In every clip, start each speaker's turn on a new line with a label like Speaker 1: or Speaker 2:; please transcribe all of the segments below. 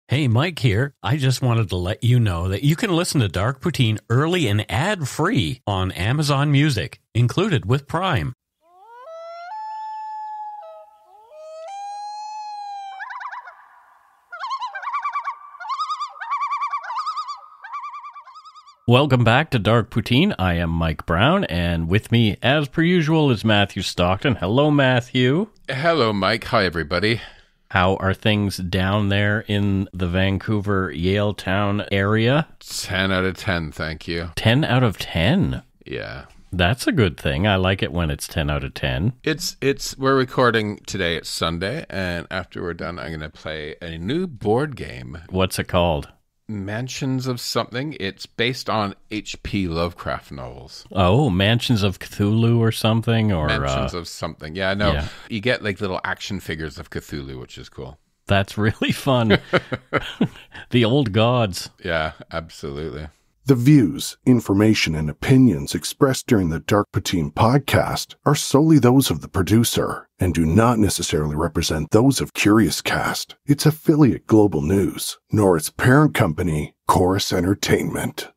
Speaker 1: Hey, Mike here. I just wanted to let you know that you can listen to Dark Poutine early and ad-free on Amazon Music, included with Prime. Welcome back to Dark Poutine. I am Mike Brown, and with me, as per usual, is Matthew Stockton. Hello, Matthew.
Speaker 2: Hello, Mike. Hi, everybody.
Speaker 1: How are things down there in the Vancouver, Yaletown area?
Speaker 2: 10 out of 10, thank you.
Speaker 1: 10 out of 10?
Speaker 2: Yeah.
Speaker 1: That's a good thing. I like it when it's 10 out of 10.
Speaker 2: We're recording today. It's Sunday, and after we're done, I'm going to play a new board game.
Speaker 1: What's it called?
Speaker 2: Mansions of something. It's based on H.P. Lovecraft novels.
Speaker 1: Oh, Mansions of Cthulhu or something? Or
Speaker 2: Mansions of something. Yeah, no.
Speaker 1: Yeah.
Speaker 2: You get like little action figures of Cthulhu, which is cool.
Speaker 1: That's really fun. The old gods.
Speaker 2: Yeah, absolutely.
Speaker 3: The views, information, and opinions expressed during the Dark Poutine podcast are solely those of the producer and do not necessarily represent those of Curious Cast, its affiliate Global News, nor its parent company, Chorus Entertainment.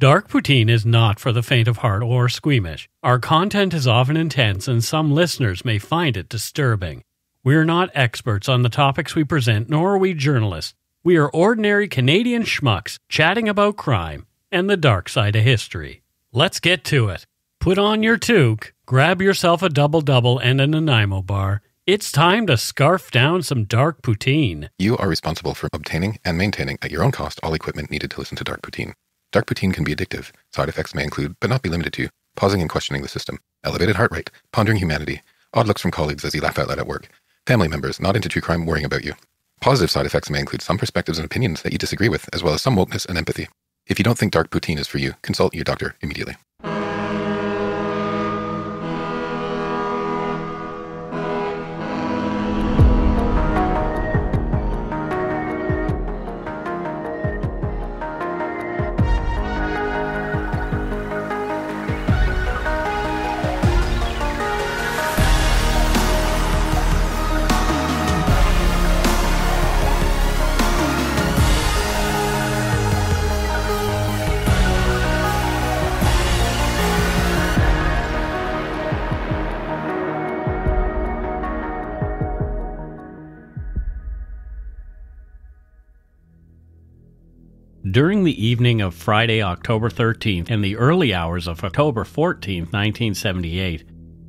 Speaker 1: Dark Poutine is not for the faint of heart or squeamish. Our content is often intense and some listeners may find it disturbing. We're not experts on the topics we present, nor are we journalists. We are ordinary Canadian schmucks chatting about crime and the dark side of history. Let's get to it. Put on your toque, grab yourself a double-double and a Nanaimo bar. It's time to scarf down some Dark Poutine.
Speaker 4: You are responsible for obtaining and maintaining at your own cost all equipment needed to listen to Dark Poutine. Dark Poutine can be addictive. Side effects may include, but not be limited to, pausing and questioning the system, elevated heart rate, pondering humanity, odd looks from colleagues as you laugh out loud at work, family members not into true crime worrying about you. Positive side effects may include some perspectives and opinions that you disagree with, as well as some wokeness and empathy. If you don't think Dark Poutine is for you, consult your doctor immediately.
Speaker 1: During the evening of Friday, October 13th, and the early hours of October 14th, 1978,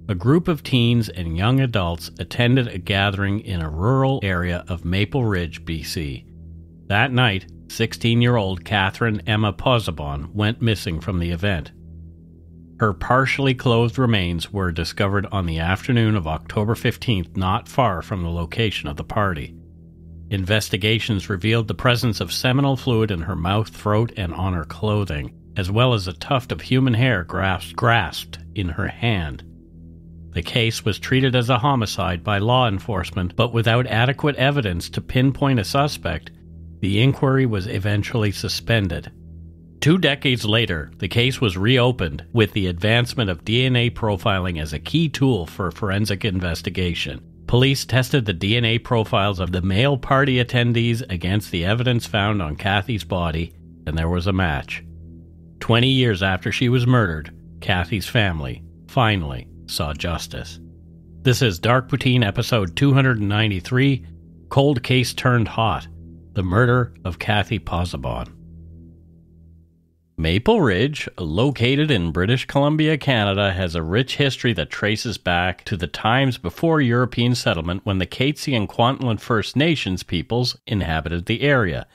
Speaker 1: a group of teens and young adults attended a gathering in a rural area of Maple Ridge, BC. That night, 16-year-old Catherine Emma Pozzobon went missing from the event. Her partially clothed remains were discovered on the afternoon of October 15th, not far from the location of the party. Investigations revealed the presence of seminal fluid in her mouth, throat, and on her clothing, as well as a tuft of human hair grasped in her hand. The case was treated as a homicide by law enforcement, but without adequate evidence to pinpoint a suspect, the inquiry was eventually suspended. 2 decades later, the case was reopened with the advancement of DNA profiling as a key tool for forensic investigation. Police tested the DNA profiles of the male party attendees against the evidence found on Cathy's body, and there was a match. 20 years after she was murdered, Cathy's family finally saw justice. This is Dark Poutine episode 293, Cold Case Turned Hot, the murder of Cathy Pozzobon. Maple Ridge, located in British Columbia, Canada, has a rich history that traces back to the times before European settlement when the Cathy and Kwantlen First Nations peoples inhabited the area.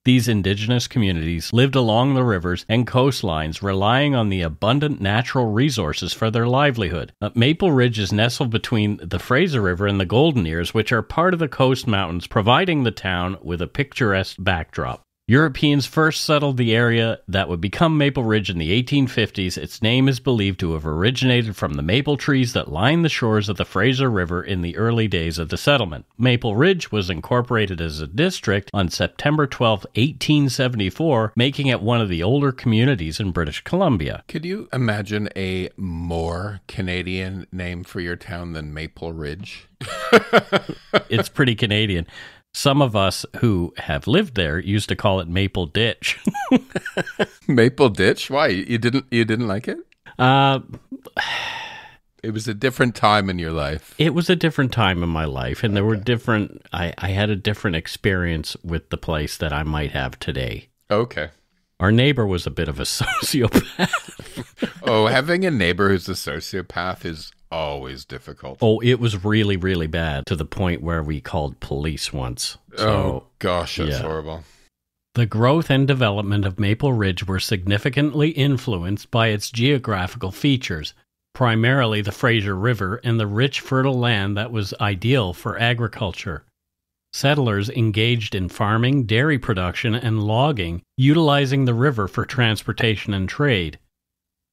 Speaker 1: These indigenous communities lived along the rivers and coastlines, relying on the abundant natural resources for their livelihood. Maple Ridge is nestled between the Fraser River and the Golden Ears, which are part of the Coast Mountains, providing the town with a picturesque backdrop. Europeans first settled the area that would become Maple Ridge in the 1850s. Its name is believed to have originated from the maple trees that line the shores of the Fraser River in the early days of the settlement. Maple Ridge was incorporated as a district on September 12, 1874, making it one of the older communities in British Columbia.
Speaker 2: Could you imagine a more Canadian name for your town than Maple Ridge?
Speaker 1: It's pretty Canadian. Some of us who have lived there used to call it Maple Ditch.
Speaker 2: Maple Ditch? Why? You didn't like it? It was a different time in your life.
Speaker 1: It was a different time in my life, and there were different... I had a different experience with the place that I might have today.
Speaker 2: Okay.
Speaker 1: Our neighbor was a bit of a sociopath.
Speaker 2: Oh, having a neighbor who's a sociopath is always difficult.
Speaker 1: Oh, it was really, really bad, to the point where we called police once.
Speaker 2: Oh, gosh, that's horrible.
Speaker 1: The growth and development of Maple Ridge were significantly influenced by its geographical features, primarily the Fraser River and the rich, fertile land that was ideal for agriculture. Settlers engaged in farming, dairy production, and logging, utilizing the river for transportation and trade.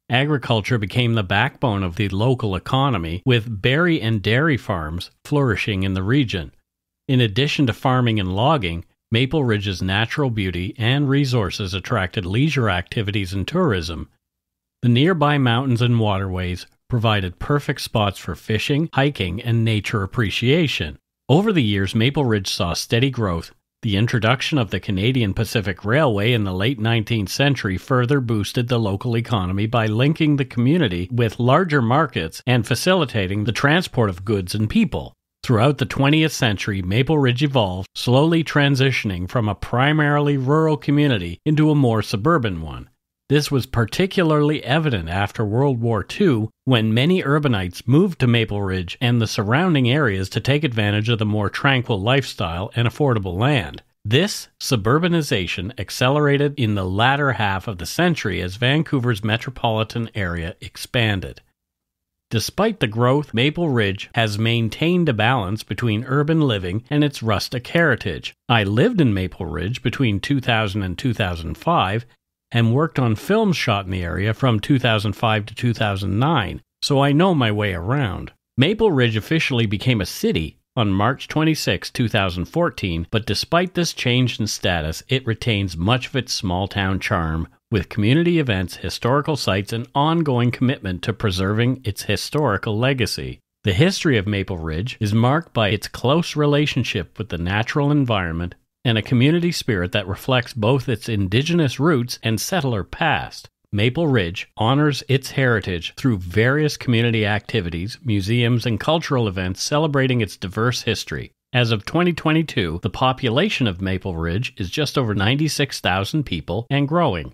Speaker 1: Agriculture became the backbone of the local economy, with berry and dairy farms flourishing in the region. In addition to farming and logging, Maple Ridge's natural beauty and resources attracted leisure activities and tourism. The nearby mountains and waterways provided perfect spots for fishing, hiking, and nature appreciation. Over the years, Maple Ridge saw steady growth. The introduction of the Canadian Pacific Railway in the late 19th century further boosted the local economy by linking the community with larger markets and facilitating the transport of goods and people. Throughout the 20th century, Maple Ridge evolved, slowly transitioning from a primarily rural community into a more suburban one. This was particularly evident after World War II, when many urbanites moved to Maple Ridge and the surrounding areas to take advantage of the more tranquil lifestyle and affordable land. This suburbanization accelerated in the latter half of the century as Vancouver's metropolitan area expanded. Despite the growth, Maple Ridge has maintained a balance between urban living and its rustic heritage. I lived in Maple Ridge between 2000 and 2005, and worked on films shot in the area from 2005 to 2009, so I know my way around. Maple Ridge officially became a city on March 26, 2014, but despite this change in status, it retains much of its small-town charm, with community events, historical sites, and ongoing commitment to preserving its historical legacy. The history of Maple Ridge is marked by its close relationship with the natural environment and a community spirit that reflects both its indigenous roots and settler past. Maple Ridge honors its heritage through various community activities, museums, and cultural events celebrating its diverse history. As of 2022, the population of Maple Ridge is just over 96,000 people and growing.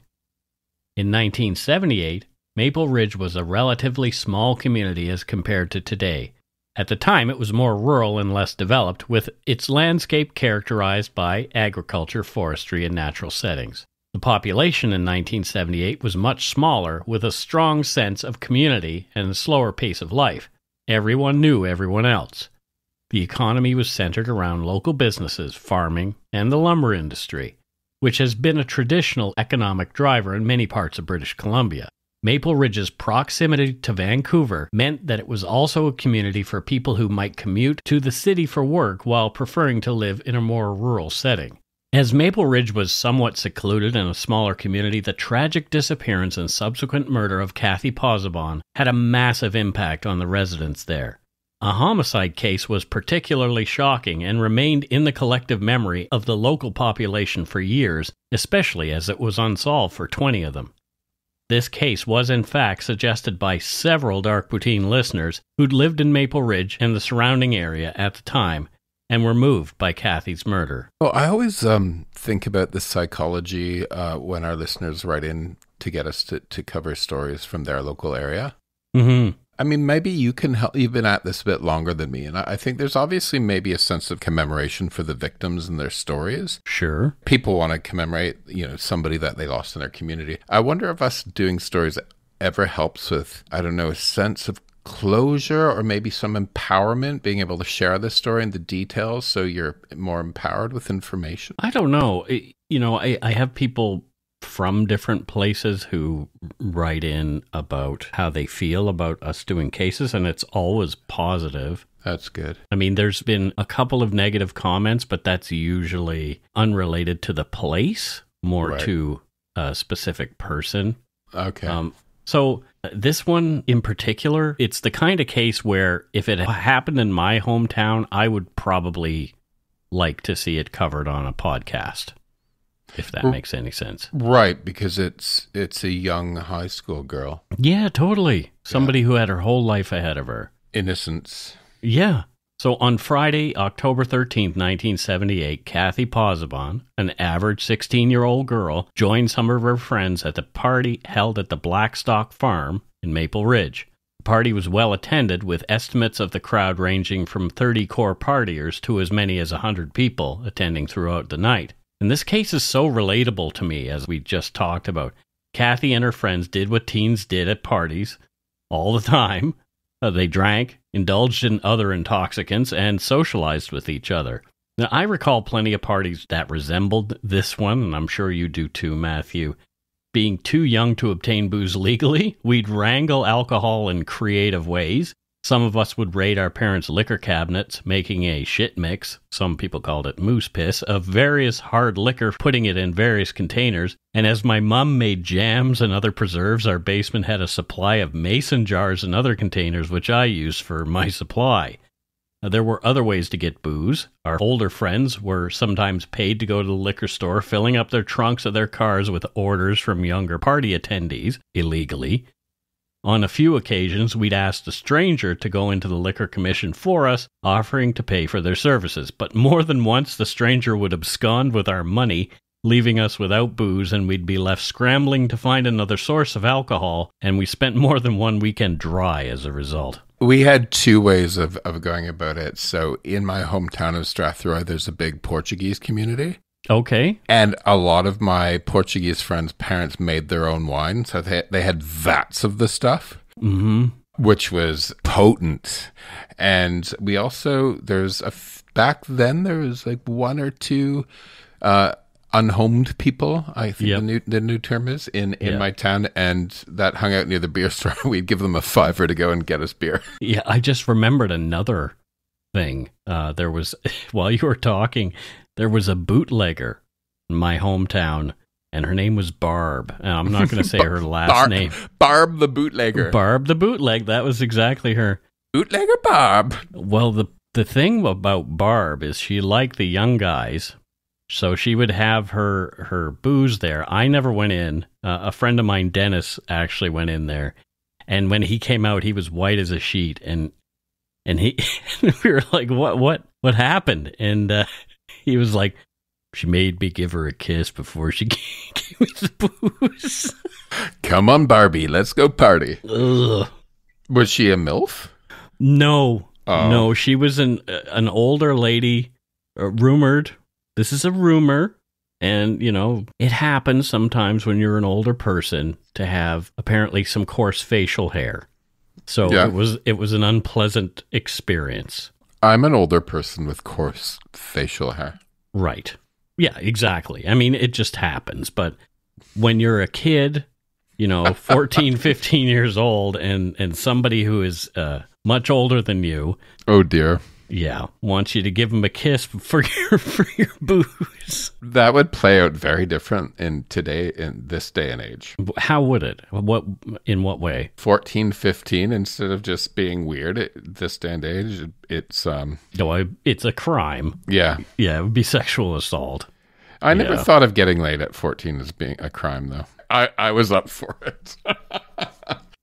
Speaker 1: In 1978, Maple Ridge was a relatively small community as compared to today. At the time, it was more rural and less developed, with its landscape characterized by agriculture, forestry, and natural settings. The population in 1978 was much smaller, with a strong sense of community and a slower pace of life. Everyone knew everyone else. The economy was centered around local businesses, farming, and the lumber industry, which has been a traditional economic driver in many parts of British Columbia. Maple Ridge's proximity to Vancouver meant that it was also a community for people who might commute to the city for work while preferring to live in a more rural setting. As Maple Ridge was somewhat secluded in a smaller community, the tragic disappearance and subsequent murder of Cathy Pozzobon had a massive impact on the residents there. A homicide case was particularly shocking and remained in the collective memory of the local population for years, especially as it was unsolved for 20 of them. This case was in fact suggested by several Dark Poutine listeners who'd lived in Maple Ridge and the surrounding area at the time and were moved by Cathy's murder.
Speaker 2: Well, I always think about the psychology when our listeners write in to get us to cover stories from their local area.
Speaker 1: Mm-hmm.
Speaker 2: I mean, maybe you can help. You've been at this a bit longer than me, and I think there's obviously maybe a sense of commemoration for the victims and their stories.
Speaker 1: Sure.
Speaker 2: People want to commemorate, somebody that they lost in their community. I wonder if us doing stories ever helps with, I don't know, a sense of closure or maybe some empowerment, being able to share the story and the details so you're more empowered with information.
Speaker 1: I don't know. I have people from different places who write in about how they feel about us doing cases, and it's always positive.
Speaker 2: That's good.
Speaker 1: I mean, there's been a couple of negative comments, but that's usually unrelated to the place, more to a specific person.
Speaker 2: Okay.
Speaker 1: So this one in particular, it's the kind of case where if it happened in my hometown, I would probably like to see it covered on a podcast, if that makes any sense.
Speaker 2: Right, because it's a young high school girl.
Speaker 1: Yeah, totally. Somebody who had her whole life ahead of her.
Speaker 2: Innocence.
Speaker 1: Yeah. So on Friday, October 13th, 1978, Cathy Pozzobon, an average 16-year-old girl, joined some of her friends at the party held at the Blackstock Farm in Maple Ridge. The party was well attended, with estimates of the crowd ranging from 30 core partiers to as many as 100 people attending throughout the night. And this case is so relatable to me, as we just talked about. Cathy and her friends did what teens did at parties all the time. They drank, indulged in other intoxicants, and socialized with each other. Now, I recall plenty of parties that resembled this one, and I'm sure you do too, Matthew. Being too young to obtain booze legally, we'd wrangle alcohol in creative ways. Some of us would raid our parents' liquor cabinets, making a shit mix, some people called it moose piss, of various hard liquor, putting it in various containers. And as my mum made jams and other preserves, our basement had a supply of mason jars and other containers, which I used for my supply. There were other ways to get booze. Our older friends were sometimes paid to go to the liquor store, filling up their trunks of their cars with orders from younger party attendees, illegally. On a few occasions, we'd asked a stranger to go into the liquor commission for us, offering to pay for their services. But more than once, the stranger would abscond with our money, leaving us without booze, and we'd be left scrambling to find another source of alcohol, and we spent more than one weekend dry as a result.
Speaker 2: We had two ways of going about it. So in my hometown of Strathroy, there's a big Portuguese community.
Speaker 1: Okay.
Speaker 2: And a lot of my Portuguese friends' parents made their own wine. So they had vats of the stuff, which was potent. And we also, back then, there was like one or two unhomed people, I think the new term is, in my town. And that hung out near the beer store. We'd give them a $5 to go and get us beer.
Speaker 1: Yeah, I just remembered another thing. There was, while you were talking, there was a bootlegger in my hometown, and her name was Barb. I'm not going to say her last name.
Speaker 2: Barb the bootlegger.
Speaker 1: Barb the bootleg. That was exactly her.
Speaker 2: Bootlegger Barb.
Speaker 1: Well, the thing about Barb is she liked the young guys, so she would have her booze there. I never went in. A friend of mine, Dennis, actually went in there, and when he came out, he was white as a sheet, and he we were like, what happened? And he was like, she made me give her a kiss before she gave me the booze.
Speaker 2: Come on, Barbie, let's go party.
Speaker 1: Ugh.
Speaker 2: Was she a MILF?
Speaker 1: No.
Speaker 2: Oh.
Speaker 1: No, she was an older lady, rumored. This is a rumor. And, it happens sometimes when you're an older person to have apparently some coarse facial hair. So it was an unpleasant experience.
Speaker 2: I'm an older person with coarse facial hair.
Speaker 1: Right. Yeah, exactly. I mean, it just happens. But when you're a kid, 14, 15 years old, and somebody who is much older than you.
Speaker 2: Oh, dear.
Speaker 1: Yeah, wants you to give them a kiss for your booze.
Speaker 2: That would play out very different in this day and age.
Speaker 1: How would it? In what way?
Speaker 2: 14, 15, instead of just being weird this day and age, it's
Speaker 1: it's a crime.
Speaker 2: Yeah.
Speaker 1: Yeah, it would be sexual assault.
Speaker 2: I never thought of getting laid at 14 as being a crime, though. I was up for it.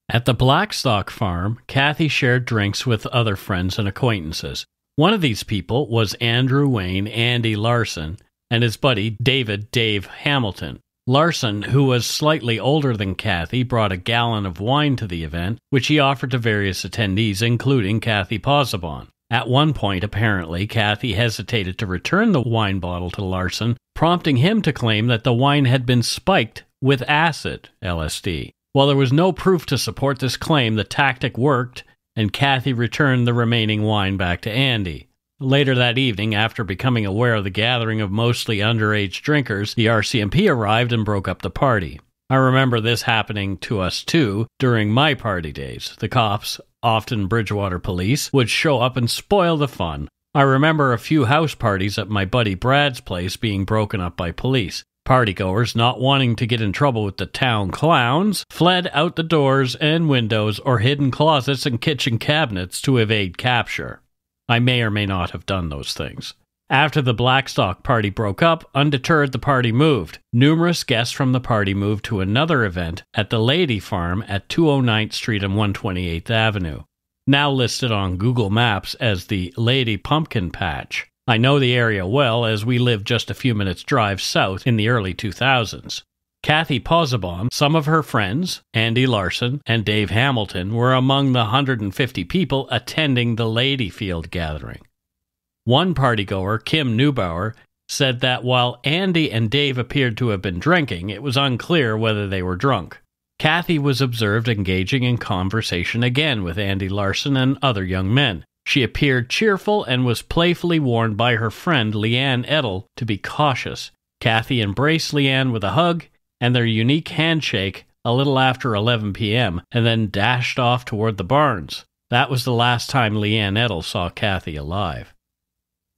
Speaker 1: At the Blackstock Farm, Cathy shared drinks with other friends and acquaintances. One of these people was Andrew Wayne Andy Larson and his buddy Dave Hamilton. Larson, who was slightly older than Cathy, brought a gallon of wine to the event, which he offered to various attendees, including Cathy Pozzobon. At one point, apparently, Cathy hesitated to return the wine bottle to Larson, prompting him to claim that the wine had been spiked with acid, LSD. While there was no proof to support this claim, the tactic worked, and Cathy returned the remaining wine back to Andy. Later that evening, after becoming aware of the gathering of mostly underage drinkers, the RCMP arrived and broke up the party. I remember this happening to us too during my party days. The cops, often Bridgewater police, would show up and spoil the fun. I remember a few house parties at my buddy Brad's place being broken up by police. Partygoers, not wanting to get in trouble with the town clowns, fled out the doors and windows or hid in closets and kitchen cabinets to evade capture. I may or may not have done those things. After the Blackstock party broke up, undeterred, the party moved. Numerous guests from the party moved to another event at the Lady Farm at 209th Street and 128th Avenue, now listed on Google Maps as the Lady Pumpkin Patch. I know the area well, as we lived just a few minutes' drive south in the early 2000s. Cathy Pozzobon, some of her friends, Andy Larson and Dave Hamilton, were among the 150 people attending the Ladyfield gathering. One partygoer, Kim Neubauer, said that while Andy and Dave appeared to have been drinking, it was unclear whether they were drunk. Cathy was observed engaging in conversation again with Andy Larson and other young men. She appeared cheerful and was playfully warned by her friend Leanne Edel to be cautious. Cathy embraced Leanne with a hug and their unique handshake a little after 11 p.m. and then dashed off toward the barns. That was the last time Leanne Edel saw Cathy alive.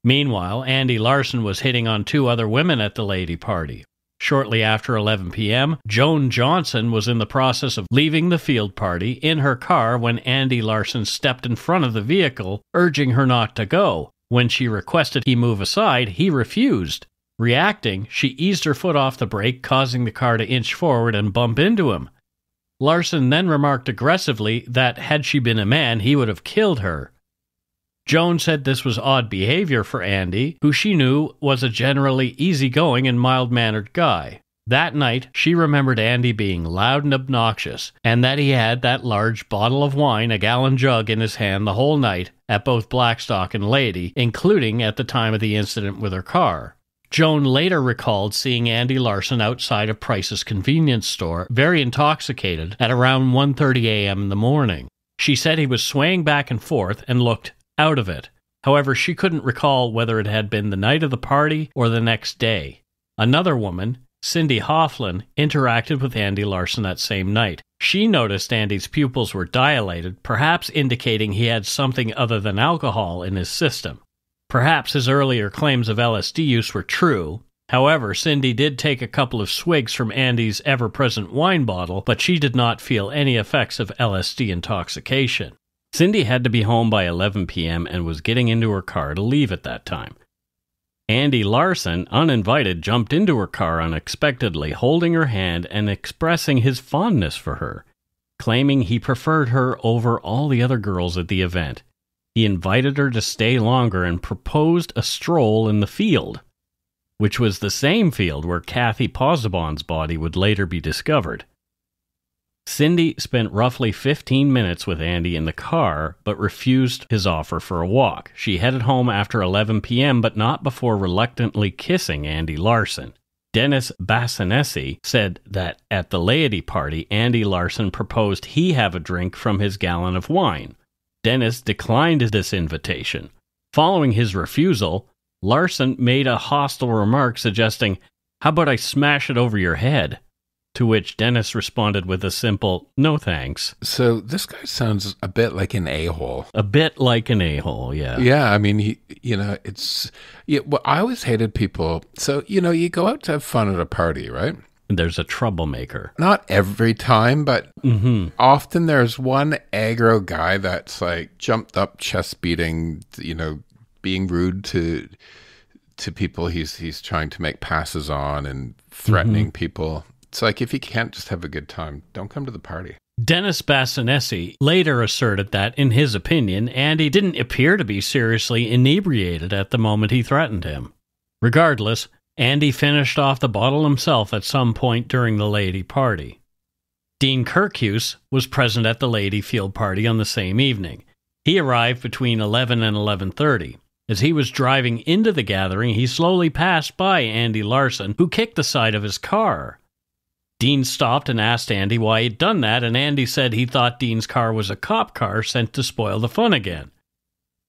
Speaker 1: Meanwhile, Andy Larson was hitting on two other women at the lady party. Shortly after 11 p.m., Joan Johnson was in the process of leaving the field party in her car when Andy Larson stepped in front of the vehicle, urging her not to go. When she requested he move aside, he refused. Reacting, she eased her foot off the brake, causing the car to inch forward and bump into him. Larson then remarked aggressively that had she been a man, he would have killed her. Joan said this was odd behavior for Andy, who she knew was a generally easygoing and mild-mannered guy. That night, she remembered Andy being loud and obnoxious, and that he had that large bottle of wine, a gallon jug, in his hand the whole night at both Blackstock and Lady, including at the time of the incident with her car. Joan later recalled seeing Andy Larson outside of Price's convenience store, very intoxicated, at around 1:30 a.m. in the morning. She said he was swaying back and forth and looked out of it. However, she couldn't recall whether it had been the night of the party or the next day. Another woman, Cindy Hofflin, interacted with Andy Larson that same night. She noticed Andy's pupils were dilated, perhaps indicating he had something other than alcohol in his system. Perhaps his earlier claims of LSD use were true. However, Cindy did take a couple of swigs from Andy's ever-present wine bottle, but she did not feel any effects of LSD intoxication. Cindy had to be home by 11 p.m. and was getting into her car to leave at that time. Andy Larson, uninvited, jumped into her car unexpectedly, holding her hand and expressing his fondness for her, claiming he preferred her over all the other girls at the event. He invited her to stay longer and proposed a stroll in the field, which was the same field where Cathy Pozzobon's body would later be discovered. Cindy spent roughly 15 minutes with Andy in the car, but refused his offer for a walk. She headed home after 11 p.m., but not before reluctantly kissing Andy Larson. Dennis Bassanesi said that at the laity party, Andy Larson proposed he have a drink from his gallon of wine. Dennis declined this invitation. Following his refusal, Larson made a hostile remark suggesting, "How about I smash it over your head?" To which Dennis responded with a simple, "No thanks."
Speaker 2: So this guy sounds a bit like an a-hole.
Speaker 1: A bit like an a-hole, yeah.
Speaker 2: Yeah, I mean, well, I always hated people. So, you go out to have fun at a party, right?
Speaker 1: There's a troublemaker.
Speaker 2: Not every time, but often there's one aggro guy that's like jumped up, chest beating, being rude to people he's trying to make passes on and threatening people. It's like, if you can't just have a good time, don't come to the party.
Speaker 1: Dennis Bassanesi later asserted that, in his opinion, Andy didn't appear to be seriously inebriated at the moment he threatened him. Regardless, Andy finished off the bottle himself at some point during the lady party. Dean Kirkhuse was present at the lady field party on the same evening. He arrived between 11 and 11:30. As he was driving into the gathering, he slowly passed by Andy Larson, who kicked the side of his car. Dean stopped and asked Andy why he'd done that, and Andy said he thought Dean's car was a cop car sent to spoil the fun again.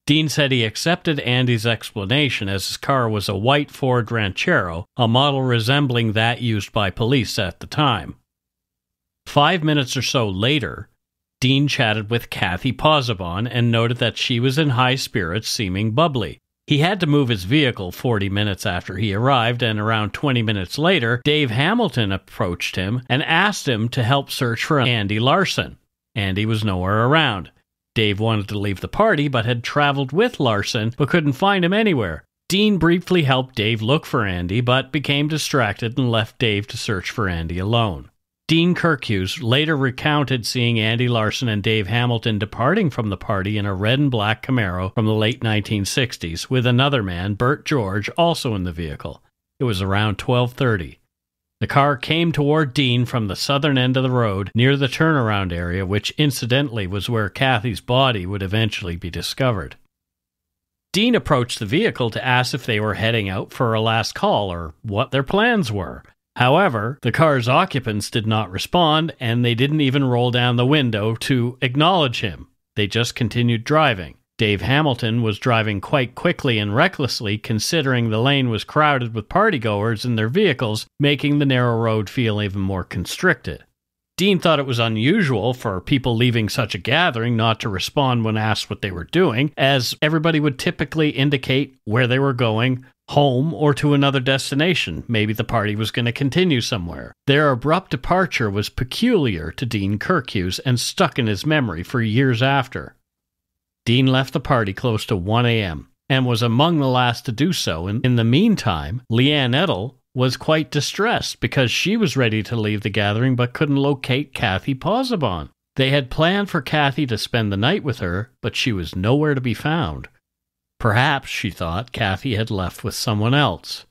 Speaker 1: Dean said he accepted Andy's explanation, as his car was a white Ford Ranchero, a model resembling that used by police at the time. 5 minutes or so later, Dean chatted with Cathy Pozzobon and noted that she was in high spirits, seeming bubbly. He had to move his vehicle 40 minutes after he arrived, and around 20 minutes later, Dave Hamilton approached him and asked him to help search for Andy Larson. Andy was nowhere around. Dave wanted to leave the party, but had traveled with Larson, but couldn't find him anywhere. Dean briefly helped Dave look for Andy, but became distracted and left Dave to search for Andy alone. Dean Kirkhughes later recounted seeing Andy Larson and Dave Hamilton departing from the party in a red and black Camaro from the late 1960s, with another man, Bert George, also in the vehicle. It was around 12:30. The car came toward Dean from the southern end of the road near the turnaround area, which incidentally was where Cathy's body would eventually be discovered. Dean approached the vehicle to ask if they were heading out for a last call or what their plans were. However, the car's occupants did not respond, and they didn't even roll down the window to acknowledge him. They just continued driving. Dave Hamilton was driving quite quickly and recklessly, considering the lane was crowded with partygoers in their vehicles, making the narrow road feel even more constricted. Dean thought it was unusual for people leaving such a gathering not to respond when asked what they were doing, as everybody would typically indicate where they were going, home or to another destination. Maybe the party was going to continue somewhere. Their abrupt departure was peculiar to Dean Kirkhughes and stuck in his memory for years after. Dean left the party close to 1 a.m. and was among the last to do so. In the meantime, Leanne Edel was quite distressed because she was ready to leave the gathering but couldn't locate Cathy Pozzobon. They had planned for Cathy to spend the night with her, but she was nowhere to be found. Perhaps, she thought, Cathy had left with someone else.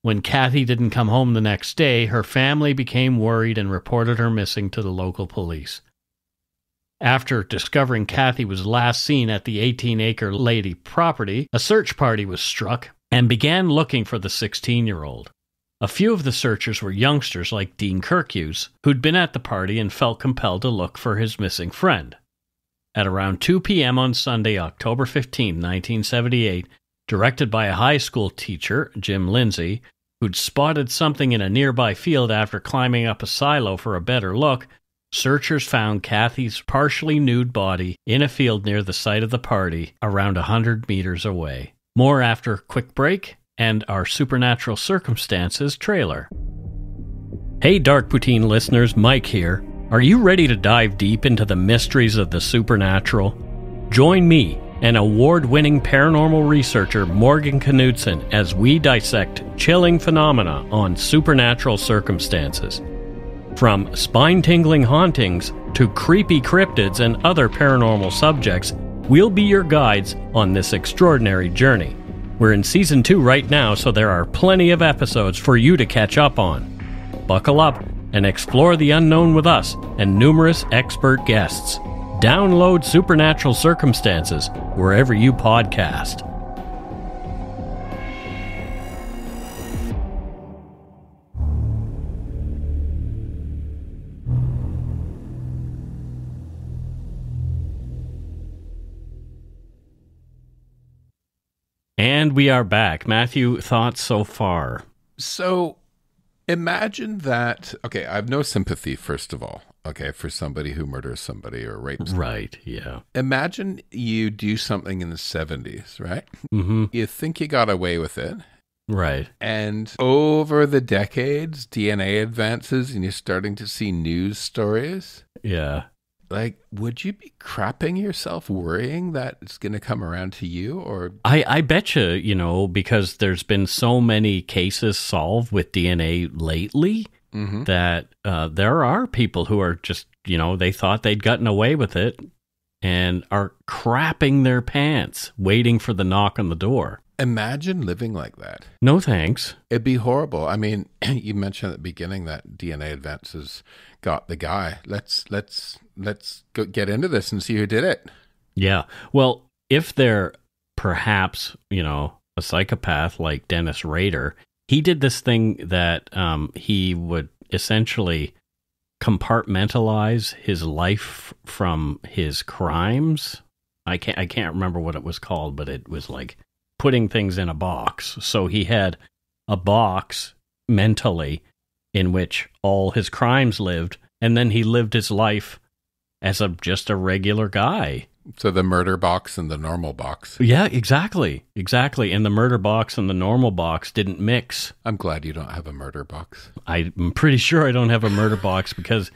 Speaker 1: When Cathy didn't come home the next day, her family became worried and reported her missing to the local police. After discovering Cathy was last seen at the 18-acre Lady property, a search party was struck and began looking for the 16-year-old. A few of the searchers were youngsters like Dean Kirkhughes, who'd been at the party and felt compelled to look for his missing friend. At around 2 p.m. on Sunday, October 15, 1978, directed by a high school teacher, Jim Lindsay, who'd spotted something in a nearby field after climbing up a silo for a better look, searchers found Cathy's partially nude body in a field near the site of the party, around 100 meters away. More after a quick break and our Supernatural Circumstances trailer. Hey Dark Poutine listeners, Mike here. Are you ready to dive deep into the mysteries of the supernatural? Join me and award-winning paranormal researcher Morgan Knudsen as we dissect chilling phenomena on Supernatural Circumstances. From spine-tingling hauntings to creepy cryptids and other paranormal subjects, we'll be your guides on this extraordinary journey. We're in Season 2 right now, so there are plenty of episodes for you to catch up on. Buckle up and explore the unknown with us and numerous expert guests. Download Supernatural Circumstances wherever you podcast. And we are back. Matthew, thoughts so far?
Speaker 2: So imagine that, okay, I have no sympathy, first of all, okay, for somebody who murders somebody or rapes them.
Speaker 1: Right, yeah.
Speaker 2: Imagine you do something in the 70s, right?
Speaker 1: Mm-hmm.
Speaker 2: You think you got away with it.
Speaker 1: Right.
Speaker 2: And over the decades, DNA advances and you're starting to see news stories.
Speaker 1: Yeah.
Speaker 2: Like, would you be crapping yourself worrying that it's going to come around to you? Or
Speaker 1: I bet you, because there's been so many cases solved with DNA lately that there are people who are just, they thought they'd gotten away with it and are crapping their pants, waiting for the knock on the door.
Speaker 2: Imagine living like that.
Speaker 1: No thanks.
Speaker 2: It'd be horrible. I mean, you mentioned at the beginning that DNA advances got the guy. Let's go get into this and see who did it.
Speaker 1: Yeah. Well, if they're perhaps, a psychopath like Dennis Rader, he did this thing that he would essentially compartmentalize his life from his crimes. I can't remember what it was called, but it was like putting things in a box. So he had a box mentally in which all his crimes lived, and then he lived his life as just a regular guy.
Speaker 2: So the murder box and the normal box.
Speaker 1: Yeah, exactly. And the murder box and the normal box didn't mix.
Speaker 2: I'm glad you don't have a murder box.
Speaker 1: I'm pretty sure I don't have a murder box because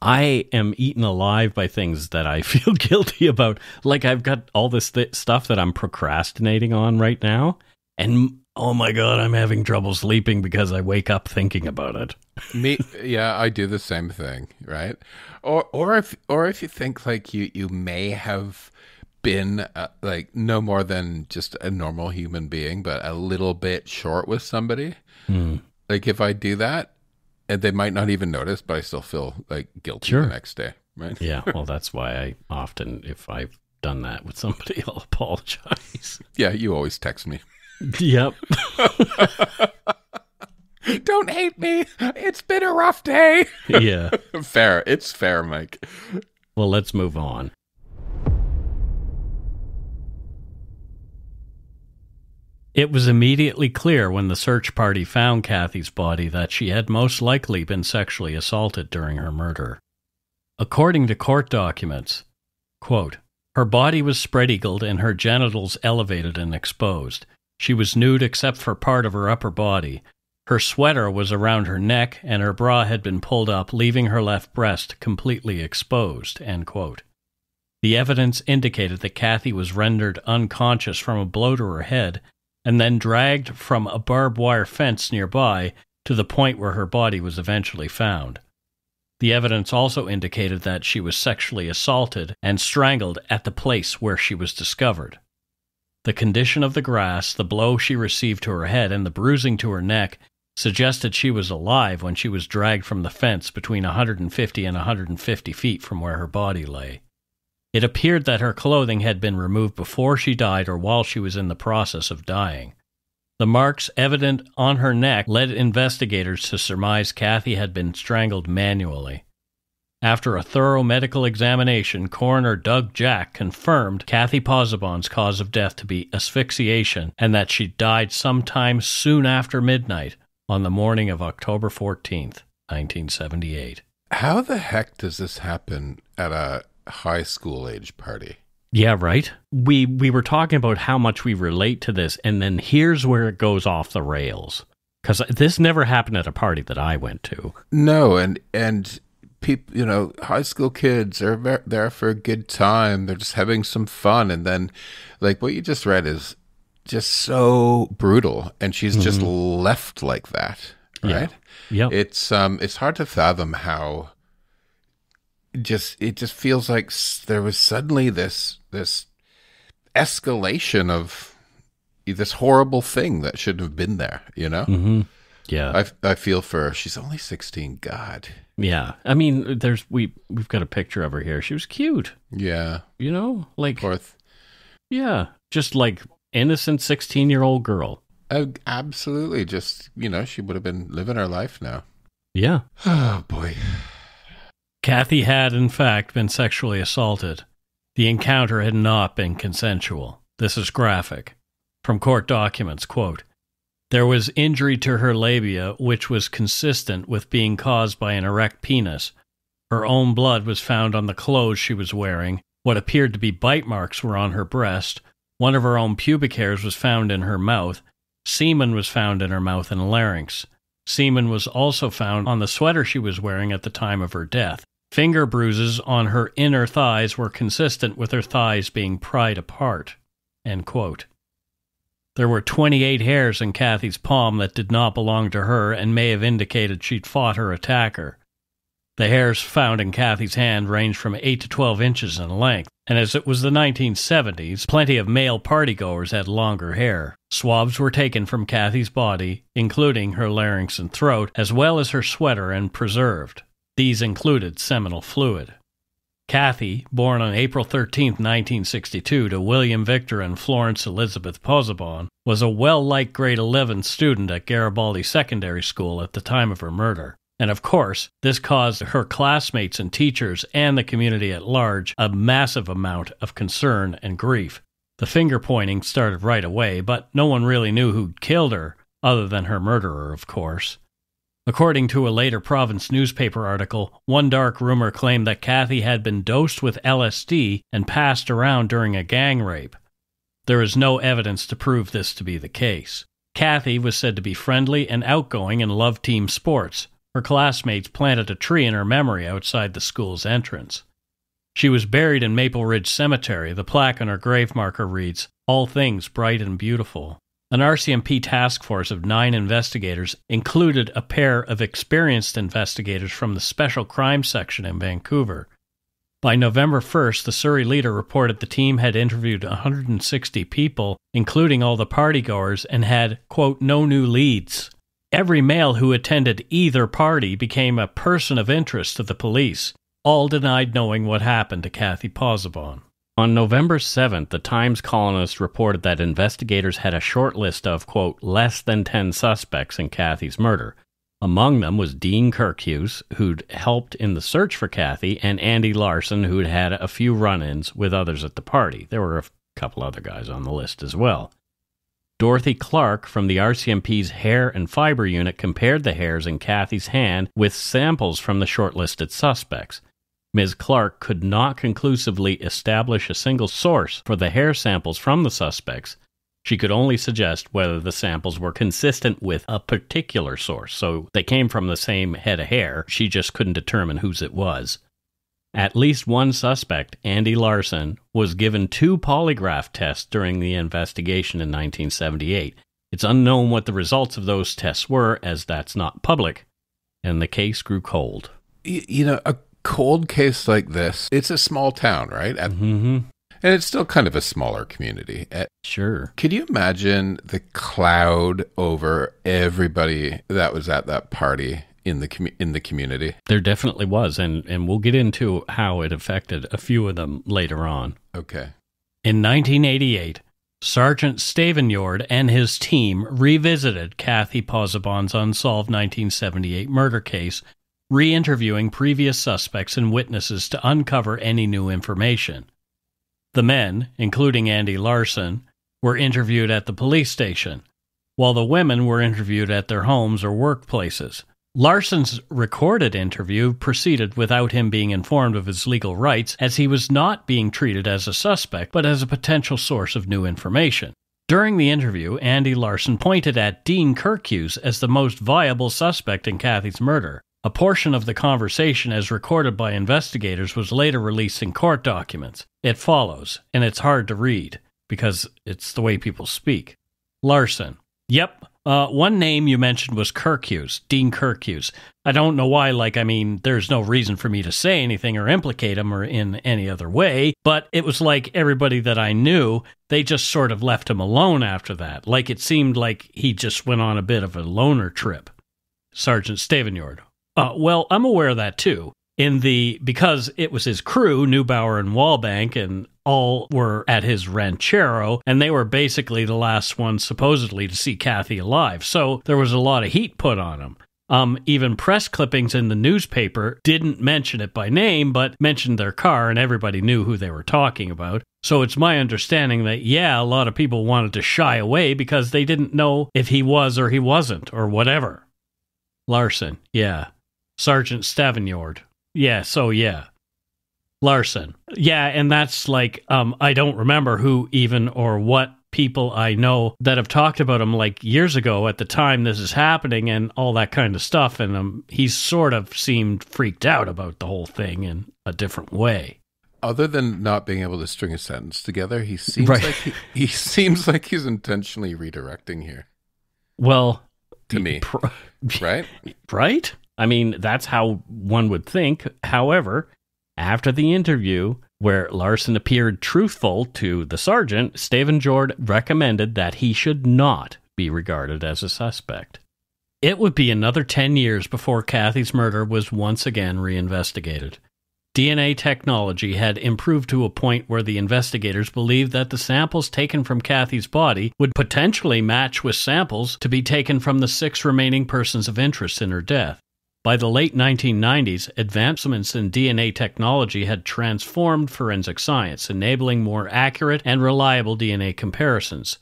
Speaker 1: I am eaten alive by things that I feel guilty about. Like I've got all this stuff that I'm procrastinating on right now. And oh my God, I'm having trouble sleeping because I wake up thinking about it.
Speaker 2: Yeah, I do the same thing, right? Or if you think like you may have been like no more than just a normal human being, but a little bit short with somebody. Like if I do that, and they might not even notice, but I still feel like guilty the next day, right?
Speaker 1: Yeah, well, that's why I often, if I've done that with somebody, I'll apologize.
Speaker 2: Yeah, you always text me.
Speaker 1: Yep.
Speaker 2: Don't hate me. It's been a rough day.
Speaker 1: Yeah.
Speaker 2: Fair. It's fair, Mike.
Speaker 1: Well, let's move on. It was immediately clear when the search party found Cathy's body that she had most likely been sexually assaulted during her murder. According to court documents, quote, her body was spread-eagled and her genitals elevated and exposed. She was nude except for part of her upper body. Her sweater was around her neck and her bra had been pulled up, leaving her left breast completely exposed, end quote. The evidence indicated that Cathy was rendered unconscious from a blow to her head and then dragged from a barbed wire fence nearby to the point where her body was eventually found. The evidence also indicated that she was sexually assaulted and strangled at the place where she was discovered. The condition of the grass, the blow she received to her head, and the bruising to her neck suggested she was alive when she was dragged from the fence between 150 and 150 feet from where her body lay. It appeared that her clothing had been removed before she died or while she was in the process of dying. The marks evident on her neck led investigators to surmise Cathy had been strangled manually. After a thorough medical examination, coroner Doug Jack confirmed Cathy Pozzobon's cause of death to be asphyxiation and that she died sometime soon after midnight on the morning of October 14th, 1978.
Speaker 2: How the heck does this happen at a high school age party?
Speaker 1: Yeah, right? We were talking about how much we relate to this, and then here's where it goes off the rails. Because this never happened at a party that I went to.
Speaker 2: No, and people, high school kids are there for a good time. They're just having some fun. And then, like, what you just read is just so brutal. And she's just left like that, right?
Speaker 1: Yeah.
Speaker 2: It's hard to fathom how it just feels like there was suddenly this escalation of this horrible thing that shouldn't have been there,
Speaker 1: Mm-hmm. Yeah.
Speaker 2: I feel for her. She's only 16. God.
Speaker 1: Yeah. I mean, we've got a picture of her here. She was cute.
Speaker 2: Yeah.
Speaker 1: Like,
Speaker 2: Fourth.
Speaker 1: Yeah. Just like innocent 16-year-old girl.
Speaker 2: Absolutely. Just, she would have been living her life now.
Speaker 1: Yeah.
Speaker 2: Oh, boy.
Speaker 1: Cathy had, in fact, been sexually assaulted. The encounter had not been consensual. This is graphic. From court documents, quote, there was injury to her labia, which was consistent with being caused by an erect penis. Her own blood was found on the clothes she was wearing. What appeared to be bite marks were on her breast. One of her own pubic hairs was found in her mouth. Semen was found in her mouth and larynx. Semen was also found on the sweater she was wearing at the time of her death. Finger bruises on her inner thighs were consistent with her thighs being pried apart. End quote. There were 28 hairs in Cathy's palm that did not belong to her and may have indicated she'd fought her attacker. The hairs found in Cathy's hand ranged from 8 to 12 inches in length, and as it was the 1970s, plenty of male partygoers had longer hair. Swabs were taken from Cathy's body, including her larynx and throat, as well as her sweater, and preserved. These included seminal fluid. Cathy, born on April 13, 1962, to William Victor and Florence Elizabeth Pozzobon, was a well-liked grade 11 student at Garibaldi Secondary School at the time of her murder. And of course, this caused her classmates and teachers and the community at large a massive amount of concern and grief. The finger-pointing started right away, but no one really knew who'd killed her, other than her murderer, of course. According to a later Province newspaper article, one dark rumor claimed that Cathy had been dosed with LSD and passed around during a gang rape. There is no evidence to prove this to be the case. Cathy was said to be friendly and outgoing and loved team sports. Her classmates planted a tree in her memory outside the school's entrance. She was buried in Maple Ridge Cemetery. The plaque on her grave marker reads, "All things bright and beautiful." An RCMP task force of 9 investigators included a pair of experienced investigators from the Special Crimes Section in Vancouver. By November 1st, the Surrey Leader reported the team had interviewed 160 people, including all the partygoers, and had, quote, no new leads. Every male who attended either party became a person of interest to the police. All denied knowing what happened to Cathy Pozzobon. On November 7th, the Times columnist reported that investigators had a short list of, quote, less than 10 suspects in Cathy's murder. Among them was Dean Kirkhughes, who'd helped in the search for Cathy, and Andy Larson, who'd had a few run-ins with others at the party. There were a couple other guys on the list as well. Dorothy Clark from the RCMP's Hair and Fiber Unit compared the hairs in Cathy's hand with samples from the shortlisted suspects. Ms. Clark could not conclusively establish a single source for the hair samples from the suspects. She could only suggest whether the samples were consistent with a particular source, so they came from the same head of hair. She just couldn't determine whose it was. At least one suspect, Andy Larson, was given 2 polygraph tests during the investigation in 1978. It's unknown what the results of those tests were, as that's not public, and the case grew cold.
Speaker 2: A cold case like this, it's a small town, right?
Speaker 1: Mm-hmm.
Speaker 2: And it's still kind of a smaller community.
Speaker 1: Sure.
Speaker 2: Could you imagine the cloud over everybody that was at that party in the community? There
Speaker 1: definitely was, and we'll get into how it affected a few of them later on.
Speaker 2: Okay.
Speaker 1: In 1988, Sergeant Stavanyord and his team revisited Cathy Pozzobon's unsolved 1978 murder case, re-interviewing previous suspects and witnesses to uncover any new information. The men, including Andy Larson, were interviewed at the police station, while the women were interviewed at their homes or workplaces. Larson's recorded interview proceeded without him being informed of his legal rights, as he was not being treated as a suspect, but as a potential source of new information. During the interview, Andy Larson pointed at Dean Kirkhughes as the most viable suspect in Cathy's murder. A portion of the conversation, as recorded by investigators, was later released in court documents. It follows, and it's hard to read, because it's the way people speak. Larson: Yep, one name you mentioned was Kirkhughes, Dean Kirkhughes. I don't know why, there's no reason for me to say anything or implicate him or in any other way, but it was like everybody that I knew, they just sort of left him alone after that. Like it seemed like he just went on a bit of a loner trip. Sergeant Stavanyord: Well, I'm aware of that too. Because it was his crew, Neubauer and Wallbank, and all were at his ranchero, and they were basically the last ones supposedly to see Cathy alive. So there was a lot of heat put on him. Even press clippings in the newspaper didn't mention it by name, but mentioned their car, and everybody knew who they were talking about. So it's my understanding that, a lot of people wanted to shy away because they didn't know if he was or he wasn't, or whatever. Larson: Yeah. Sergeant Stavanyord: Yeah. Larson: Yeah, and that's I don't remember who even or what people I know that have talked about him years ago at the time this is happening and all that kind of stuff, and he sort of seemed freaked out about the whole thing in a different way.
Speaker 2: Other than not being able to string a sentence together, he seems he seems like he's intentionally redirecting here.
Speaker 1: Well,
Speaker 2: to me, right?
Speaker 1: Right? I mean, that's how one would think. However, after the interview, where Larson appeared truthful to the sergeant, Stavanyord recommended that he should not be regarded as a suspect. It would be another 10 years before Cathy's murder was once again reinvestigated. DNA technology had improved to a point where the investigators believed that the samples taken from Cathy's body would potentially match with samples to be taken from the 6 remaining persons of interest in her death. By the late 1990s, advancements in DNA technology had transformed forensic science, enabling more accurate and reliable DNA comparisons.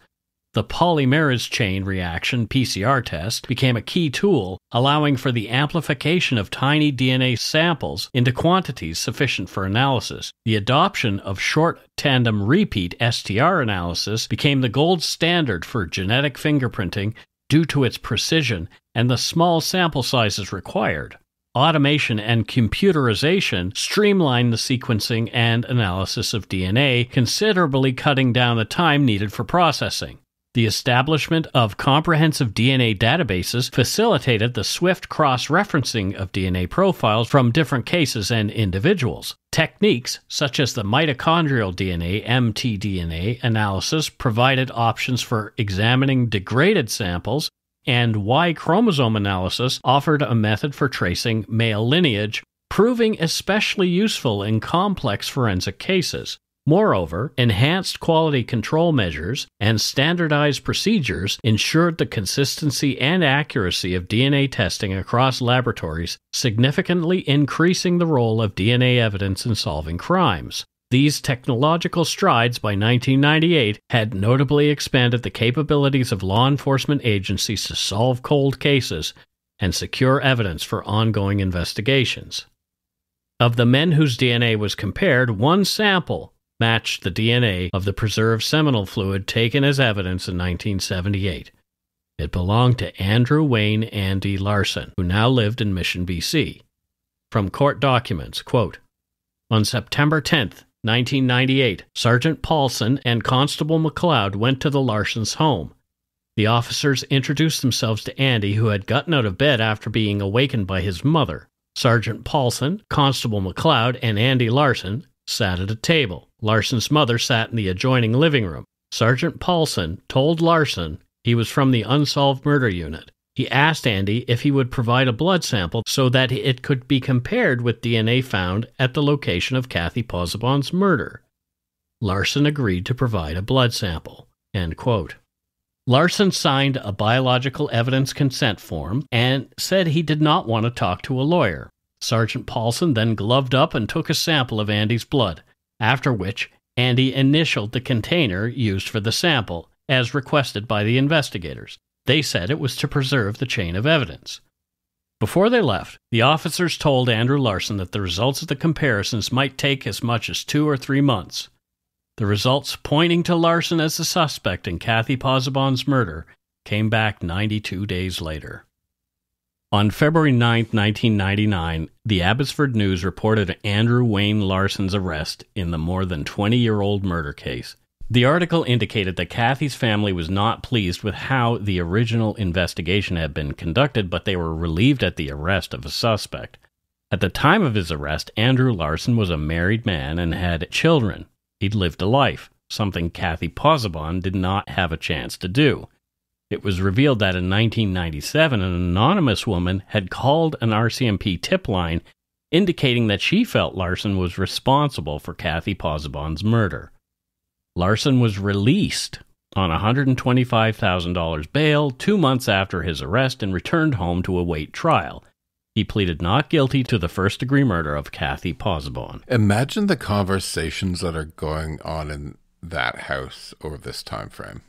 Speaker 1: The polymerase chain reaction PCR test became a key tool, allowing for the amplification of tiny DNA samples into quantities sufficient for analysis. The adoption of short tandem repeat STR analysis became the gold standard for genetic fingerprinting due to its precision and the small sample sizes required. Automation and computerization streamlined the sequencing and analysis of DNA, considerably cutting down the time needed for processing. The establishment of comprehensive DNA databases facilitated the swift cross-referencing of DNA profiles from different cases and individuals. Techniques such as the mitochondrial DNA (mtDNA) analysis provided options for examining degraded samples, and Y chromosome analysis offered a method for tracing male lineage, proving especially useful in complex forensic cases. Moreover, enhanced quality control measures and standardized procedures ensured the consistency and accuracy of DNA testing across laboratories, significantly increasing the role of DNA evidence in solving crimes. These technological strides by 1998 had notably expanded the capabilities of law enforcement agencies to solve cold cases and secure evidence for ongoing investigations. Of the men whose DNA was compared, one sample matched the DNA of the preserved seminal fluid taken as evidence in 1978. It belonged to Andrew Wayne Andy Larson, who now lived in Mission, BC. From court documents, quote, "On September 10th, 1998, Sergeant Paulson and Constable McLeod went to the Larsons' home. The officers introduced themselves to Andy, who had gotten out of bed after being awakened by his mother. Sergeant Paulson, Constable McLeod, and Andy Larson sat at a table. Larson's mother sat in the adjoining living room. Sergeant Paulson told Larson he was from the Unsolved Murder Unit. He asked Andy if he would provide a blood sample so that it could be compared with DNA found at the location of Cathy Pozzobon's murder. Larson agreed to provide a blood sample." End quote. Larson signed a biological evidence consent form and said he did not want to talk to a lawyer. Sergeant Paulson then gloved up and took a sample of Andy's blood, after which Andy initialed the container used for the sample, as requested by the investigators. They said it was to preserve the chain of evidence. Before they left, the officers told Andrew Larson that the results of the comparisons might take as much as 2 or 3 months. The results pointing to Larson as the suspect in Cathy Pozzobon's murder came back 92 days later. On February 9, 1999, the Abbotsford News reported Andrew Wayne Larson's arrest in the more than 20-year-old murder case. The article indicated that Cathy's family was not pleased with how the original investigation had been conducted, but they were relieved at the arrest of a suspect. At the time of his arrest, Andrew Larson was a married man and had children. He'd lived a life, something Cathy Pozzobon did not have a chance to do. It was revealed that in 1997, an anonymous woman had called an RCMP tip line indicating that she felt Larson was responsible for Cathy Pozzobon's murder. Larson was released on $125,000 bail 2 months after his arrest and returned home to await trial. He pleaded not guilty to the first-degree murder of Cathy Pozzobon.
Speaker 2: Imagine the conversations that are going on in that house over this time frame.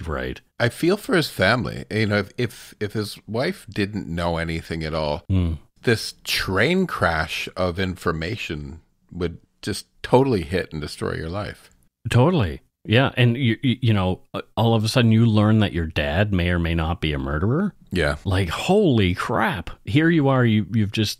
Speaker 1: Right.
Speaker 2: I feel for his family. You know, if his wife didn't know anything at all, this train crash of information would just totally hit and destroy your life.
Speaker 1: Totally. Yeah. And, you know, all of a sudden you learn that your dad may or may not be a murderer.
Speaker 2: Yeah.
Speaker 1: Like, holy crap. Here you are. You've just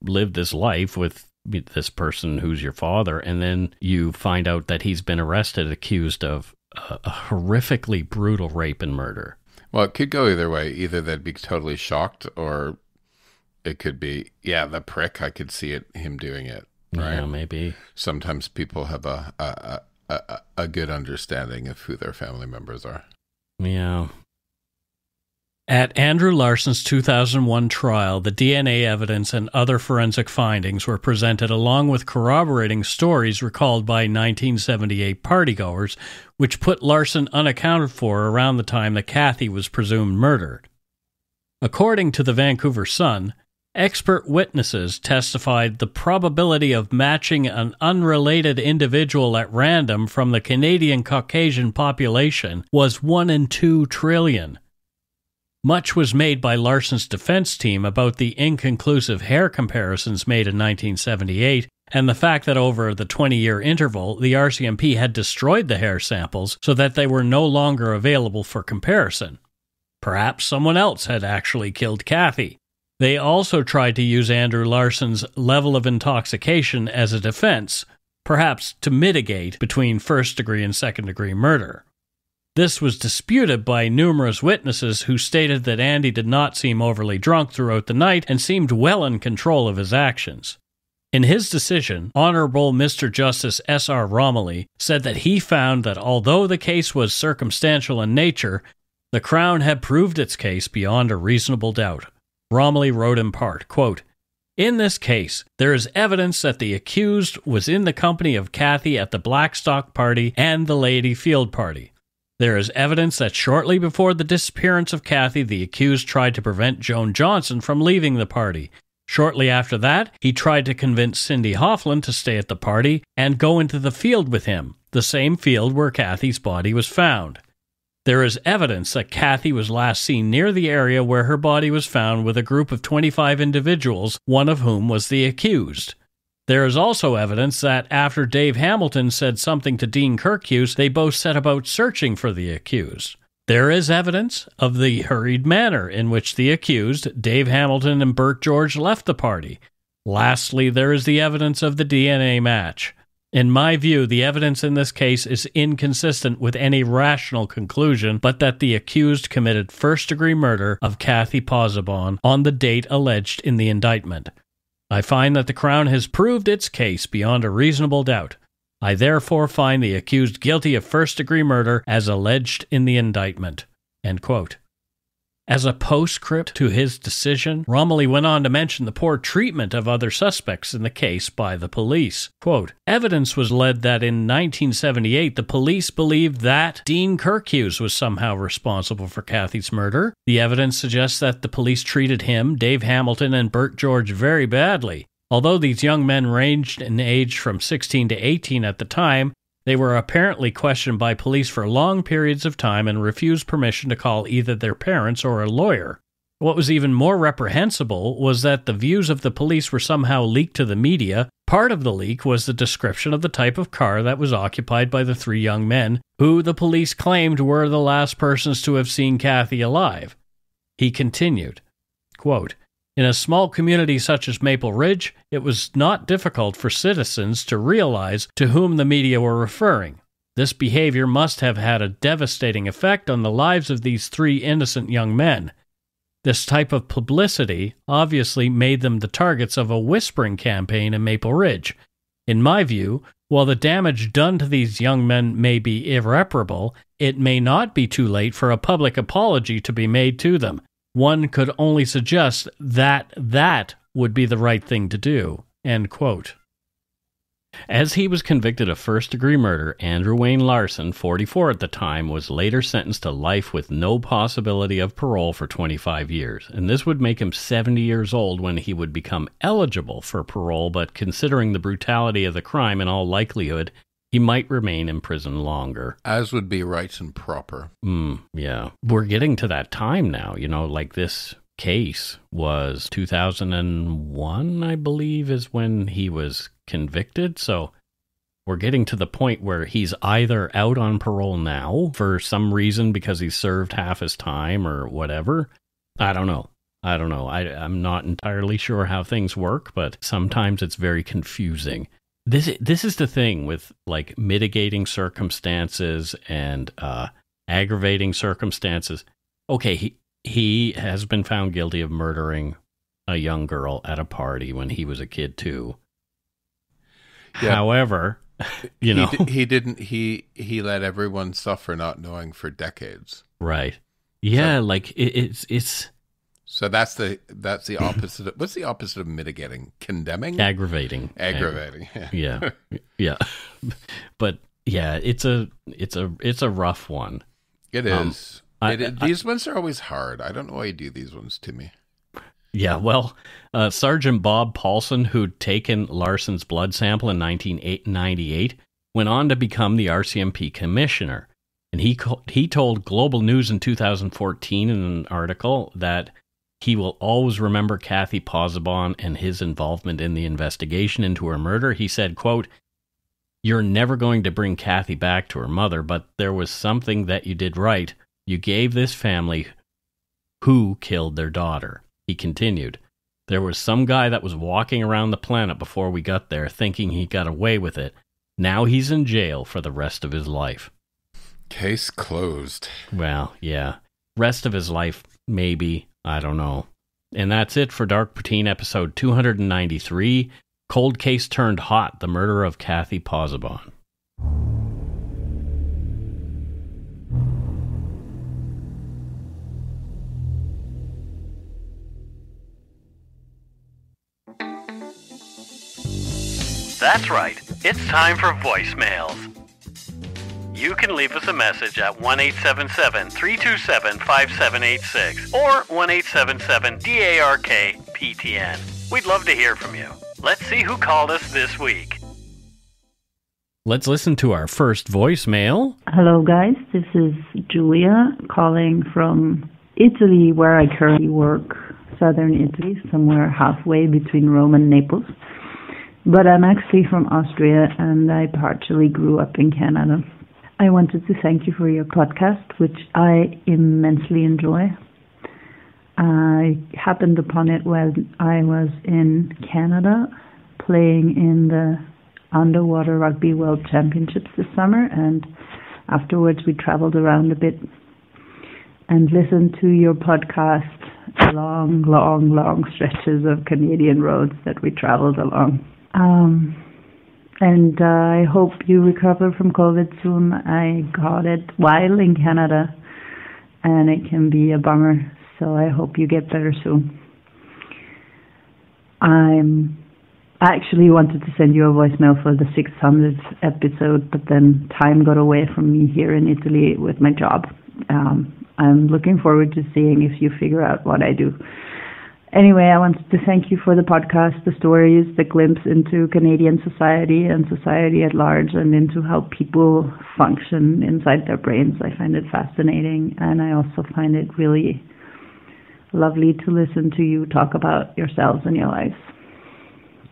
Speaker 1: lived this life with this person who's your father. And then you find out that he's been arrested, accused of a horrifically brutal rape and murder.
Speaker 2: Well, it could go either way. Either they'd be totally shocked, or it could be, yeah, the prick, I could see him doing it. Right?
Speaker 1: Yeah, maybe.
Speaker 2: Sometimes people have a good understanding of who their family members are.
Speaker 1: Yeah. At Andrew Larson's 2001 trial, the DNA evidence and other forensic findings were presented along with corroborating stories recalled by 1978 partygoers, which put Larson unaccounted for around the time that Cathy was presumed murdered. According to the Vancouver Sun, expert witnesses testified the probability of matching an unrelated individual at random from the Canadian Caucasian population was 1 in 2 trillion. Much was made by Larson's defense team about the inconclusive hair comparisons made in 1978 and the fact that over the 20-year interval, the RCMP had destroyed the hair samples so that they were no longer available for comparison. Perhaps someone else had actually killed Cathy. They also tried to use Andrew Larson's level of intoxication as a defense, perhaps to mitigate between first-degree and second-degree murder. This was disputed by numerous witnesses who stated that Andy did not seem overly drunk throughout the night and seemed well in control of his actions. In his decision, Honorable Mr. Justice S.R. Romilly said that he found that although the case was circumstantial in nature, the Crown had proved its case beyond a reasonable doubt. Romilly wrote in part, quote, "In this case, there is evidence that the accused was in the company of Cathy at the Blackstock party and the Lady Field party. There is evidence that shortly before the disappearance of Cathy, the accused tried to prevent Joan Johnson from leaving the party. Shortly after that, he tried to convince Cindy Hoffland to stay at the party and go into the field with him, the same field where Cathy's body was found. There is evidence that Cathy was last seen near the area where her body was found with a group of 25 individuals, one of whom was the accused. There is also evidence that after Dave Hamilton said something to Dean Kirkhughes, they both set about searching for the accused. There is evidence of the hurried manner in which the accused, Dave Hamilton and Bert George, left the party. Lastly, there is the evidence of the DNA match. In my view, the evidence in this case is inconsistent with any rational conclusion, but that the accused committed first-degree murder of Cathy Pozzobon on the date alleged in the indictment. I find that the Crown has proved its case beyond a reasonable doubt. I therefore find the accused guilty of first-degree murder as alleged in the indictment." End quote. As a postscript to his decision, Romilly went on to mention the poor treatment of other suspects in the case by the police. Quote, "Evidence was led that in 1978 the police believed that Dean Kirkhughes was somehow responsible for Cathy's murder. The evidence suggests that the police treated him, Dave Hamilton, and Bert George very badly. Although these young men ranged in age from 16 to 18 at the time, they were apparently questioned by police for long periods of time and refused permission to call either their parents or a lawyer. What was even more reprehensible was that the views of the police were somehow leaked to the media. Part of the leak was the description of the type of car that was occupied by the three young men, who the police claimed were the last persons to have seen Cathy alive." He continued, quote, "In a small community such as Maple Ridge, it was not difficult for citizens to realize to whom the media were referring. This behavior must have had a devastating effect on the lives of these three innocent young men. This type of publicity obviously made them the targets of a whispering campaign in Maple Ridge. In my view, while the damage done to these young men may be irreparable, it may not be too late for a public apology to be made to them. One could only suggest that that would be the right thing to do." End quote. As he was convicted of first-degree murder, Andrew Wayne Larson, 44 at the time, was later sentenced to life with no possibility of parole for 25 years. And this would make him 70 years old when he would become eligible for parole, but considering the brutality of the crime, in all likelihood, he might remain in prison longer.
Speaker 2: As would be right and proper.
Speaker 1: Yeah. We're getting to that time now, like this case was 2001, I believe, is when he was convicted. So we're getting to the point where he's either out on parole now for some reason because he served half his time or whatever. I don't know. I'm not entirely sure how things work, but sometimes it's very confusing. This is the thing with like mitigating circumstances and aggravating circumstances. Okay, he has been found guilty of murdering a young girl at a party when he was a kid too. Yeah. However, he let everyone suffer not knowing for decades. Right. Yeah, so, like it's
Speaker 2: so that's the opposite of, what's the opposite of mitigating? Condemning?
Speaker 1: Aggravating. Yeah. Yeah. But yeah, it's a rough one.
Speaker 2: It is. These ones are always hard. I don't know why you do these ones to me.
Speaker 1: Yeah, well, Sergeant Bob Paulson, who'd taken Larson's blood sample in 1998, went on to become the RCMP commissioner. And he told Global News in 2014 in an article that he will always remember Cathy Pozzobon and his involvement in the investigation into her murder. He said, quote, "You're never going to bring Cathy back to her mother, but there was something that you did right. You gave this family who killed their daughter." He continued, "There was some guy that was walking around the planet before we got there thinking he got away with it. Now he's in jail for the rest of his life."
Speaker 2: Case closed.
Speaker 1: Well, yeah. Rest of his life, maybe. I don't know. And that's it for Dark Poutine episode 293, Cold Case Turned Hot, the murder of Cathy Pozzobon. That's right. It's time for voicemails. You can leave us a message at 1-877-327-5786 or 1-877-DARK-PTN. We'd love to hear from you. Let's see who called us this week. Let's listen to our first voicemail.
Speaker 5: Hello, guys. This is Julia calling from Italy, where I currently work. Southern Italy, somewhere halfway between Rome and Naples. But I'm actually from Austria, and I partially grew up in Canada. I wanted to thank you for your podcast, which I immensely enjoy. I happened upon it when I was in Canada playing in the Underwater Rugby World Championships this summer, and afterwards we traveled around a bit and listened to your podcast, long stretches of Canadian roads that we traveled along. And I hope you recover from COVID soon. I got it while in Canada, and it can be a bummer, so I hope you get better soon. I actually wanted to send you a voicemail for the 600th episode, but then time got away from me here in Italy with my job. I'm looking forward to seeing if you figure out what I do. Anyway, I wanted to thank you for the podcast, the stories, the glimpse into Canadian society and society at large, and into how people function inside their brains. I find it fascinating, and I also find it really lovely to listen to you talk about yourselves and your lives.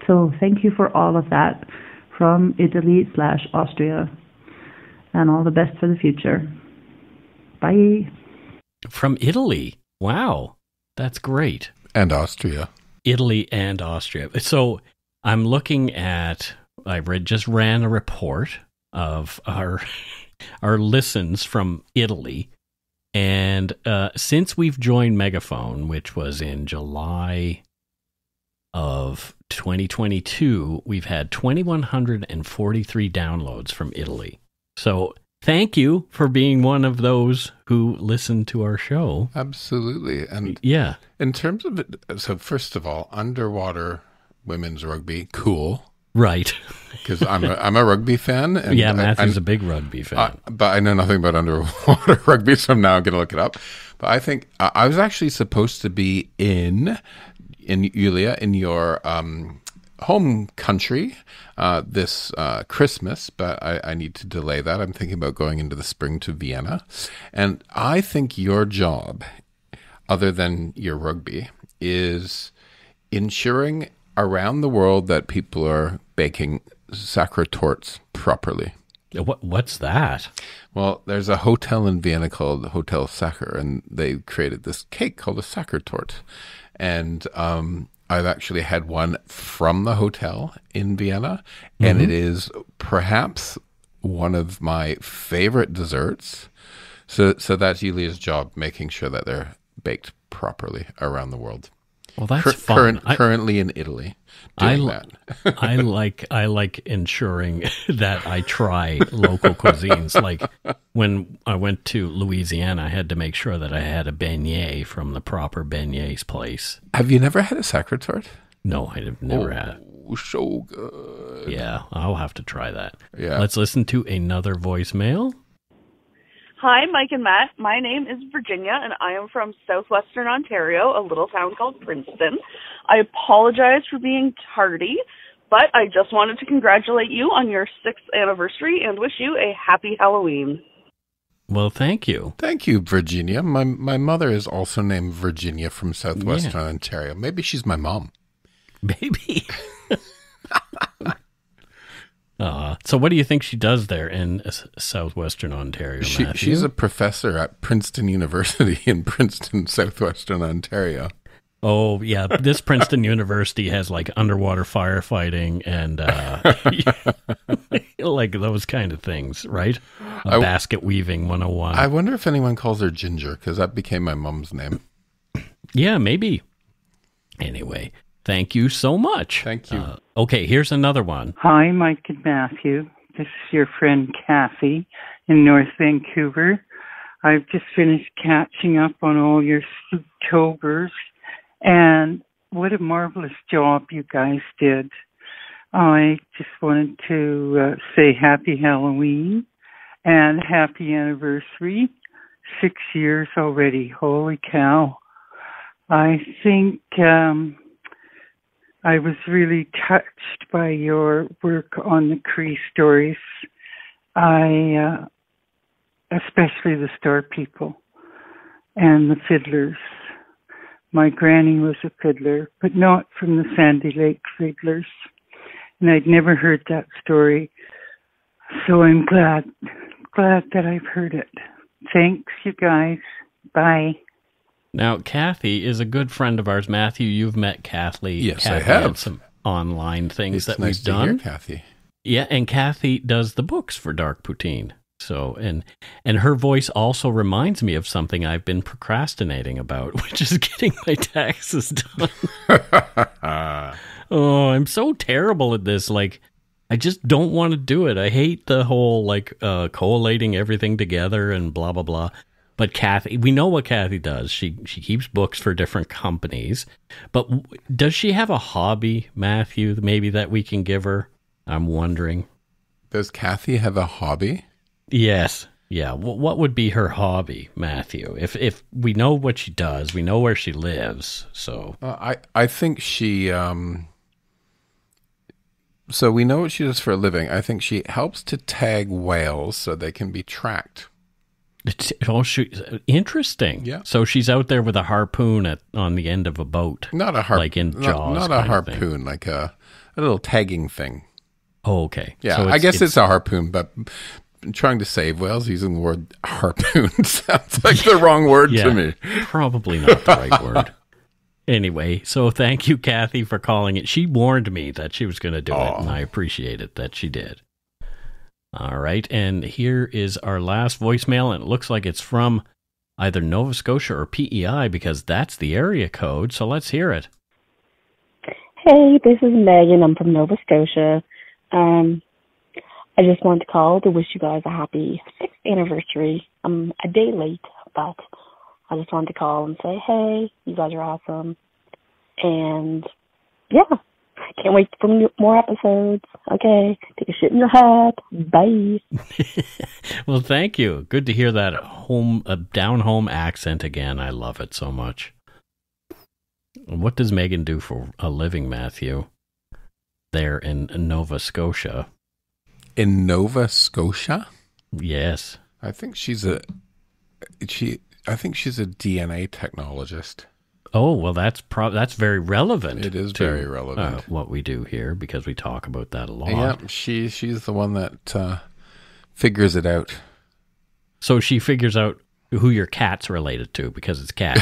Speaker 5: So thank you for all of that from Italy/Austria, and all the best for the future. Bye.
Speaker 1: From Italy. Wow. That's great.
Speaker 2: And Austria.
Speaker 1: Italy and Austria. So I'm looking at, just ran a report of our listens from Italy. And since we've joined Megaphone, which was in July of 2022, we've had 2,143 downloads from Italy. So thank you for being one of those who listen to our show.
Speaker 2: Absolutely. And
Speaker 1: yeah,
Speaker 2: in terms of it, so first of all, underwater women's rugby, cool.
Speaker 1: Right.
Speaker 2: Because I'm a rugby fan. And
Speaker 1: yeah, Matthew's a big rugby fan.
Speaker 2: But I know nothing about underwater rugby, so I'm now going to look it up. But I think I was actually supposed to be in Julia, in your home country this Christmas, but I need to delay that. I'm thinking about going into the spring to Vienna. And I think your job, other than your rugby, is ensuring around the world that people are baking sacre torts properly.
Speaker 1: What's that?
Speaker 2: Well, there's a hotel in Vienna called Hotel Sacher, and they created this cake called a sacre tort. And I've actually had one from the hotel in Vienna, and it is perhaps one of my favorite desserts. So that's Yulia's job, making sure that they're baked properly around the world.
Speaker 1: Well, that's fun.
Speaker 2: Currently in Italy, doing that.
Speaker 1: I like ensuring that I try local cuisines. Like when I went to Louisiana, I had to make sure that I had a beignet from the proper beignets place.
Speaker 2: Have you never had a sacre tort?
Speaker 1: No, I've never had it.
Speaker 2: So good.
Speaker 1: Yeah, I'll have to try that.
Speaker 2: Yeah.
Speaker 1: Let's listen to another voicemail.
Speaker 6: Hi, Mike and Matt. My name is Virginia, and I am from southwestern Ontario, a little town called Princeton. I apologize for being tardy, but I just wanted to congratulate you on your 6th anniversary and wish you a happy Halloween.
Speaker 1: Well, thank you.
Speaker 2: Thank you, Virginia. My mother is also named Virginia from southwestern Ontario. Maybe she's my mom.
Speaker 1: Maybe. So what do you think she does there in southwestern Ontario, Matthew?
Speaker 2: She's a professor at Princeton University in Princeton, southwestern Ontario.
Speaker 1: Oh, yeah. This Princeton University has like underwater firefighting and like those kind of things, right? Basket weaving 101.
Speaker 2: I wonder if anyone calls her Ginger, because that became my mom's name.
Speaker 1: Yeah, maybe. Anyway, thank you so much.
Speaker 2: Thank you.
Speaker 1: Okay, here's another one.
Speaker 7: Hi, Mike and Matthew. This is your friend Cathy in North Vancouver. I've just finished catching up on all your Spooktober's, and what a marvelous job you guys did. I just wanted to say happy Halloween and happy anniversary. 6 years already. Holy cow. I think I was really touched by your work on the Cree stories. Especially the Star People and the fiddlers. My granny was a fiddler, but not from the Sandy Lake Fiddlers. And I'd never heard that story. So I'm glad that I've heard it. Thanks, you guys. Bye.
Speaker 1: Now, Cathy is a good friend of ours. Matthew, you've met Cathy.
Speaker 2: Yes,
Speaker 1: Cathy
Speaker 2: I have.
Speaker 1: and some online things
Speaker 2: It's
Speaker 1: that
Speaker 2: nice
Speaker 1: we've
Speaker 2: to
Speaker 1: done.
Speaker 2: hear, Cathy.
Speaker 1: Yeah, and Cathy does the books for Dark Poutine. So, and her voice also reminds me of something I've been procrastinating about, which is getting my taxes done. Oh, I'm so terrible at this. Like, I just don't want to do it. I hate the whole, like, collating everything together and blah, blah, blah. But Cathy, we know what Cathy does. She keeps books for different companies. But does she have a hobby, Matthew, maybe that we can give her? I'm wondering.
Speaker 2: Does Cathy have a hobby?
Speaker 1: Yes. Yeah. What would be her hobby, Matthew? If we know what she does, we know where she lives. So
Speaker 2: I think she. So we know what she does for a living. I think she helps to tag whales so they can be tracked.
Speaker 1: Interesting.
Speaker 2: Yeah.
Speaker 1: So she's out there with a harpoon on the end of a boat.
Speaker 2: Not a harpoon.
Speaker 1: Like in Jaws.
Speaker 2: Not a harpoon, like a little tagging thing.
Speaker 1: Oh, okay.
Speaker 2: Yeah,
Speaker 1: so
Speaker 2: I guess it's a harpoon, but trying to save whales using the word harpoon sounds like the wrong word to me.
Speaker 1: Probably not the right word. Anyway, so thank you, Cathy, for calling it. She warned me that she was going to do it, and I appreciate it that she did. All right, and here is our last voicemail, and it looks like it's from either Nova Scotia or PEI because that's the area code, so let's hear it.
Speaker 8: Hey, this is Megan. I'm from Nova Scotia. I just wanted to call to wish you guys a happy 6th anniversary. I'm a day late, but I just wanted to call and say, hey, you guys are awesome. And, yeah, I can't wait for more episodes. Okay, take a shit in your hat. Bye.
Speaker 1: Well, thank you. Good to hear that down-home accent again. I love it so much. What does Megan do for a living, Matthew? There in Nova Scotia.
Speaker 2: In Nova Scotia?
Speaker 1: Yes.
Speaker 2: I think she's a DNA technologist.
Speaker 1: Oh, well, that's very relevant.
Speaker 2: It is very relevant.
Speaker 1: What we do here, because we talk about that a lot.
Speaker 2: Yeah, she's the one that figures it out.
Speaker 1: So she figures out who your cat's related to because it's cat.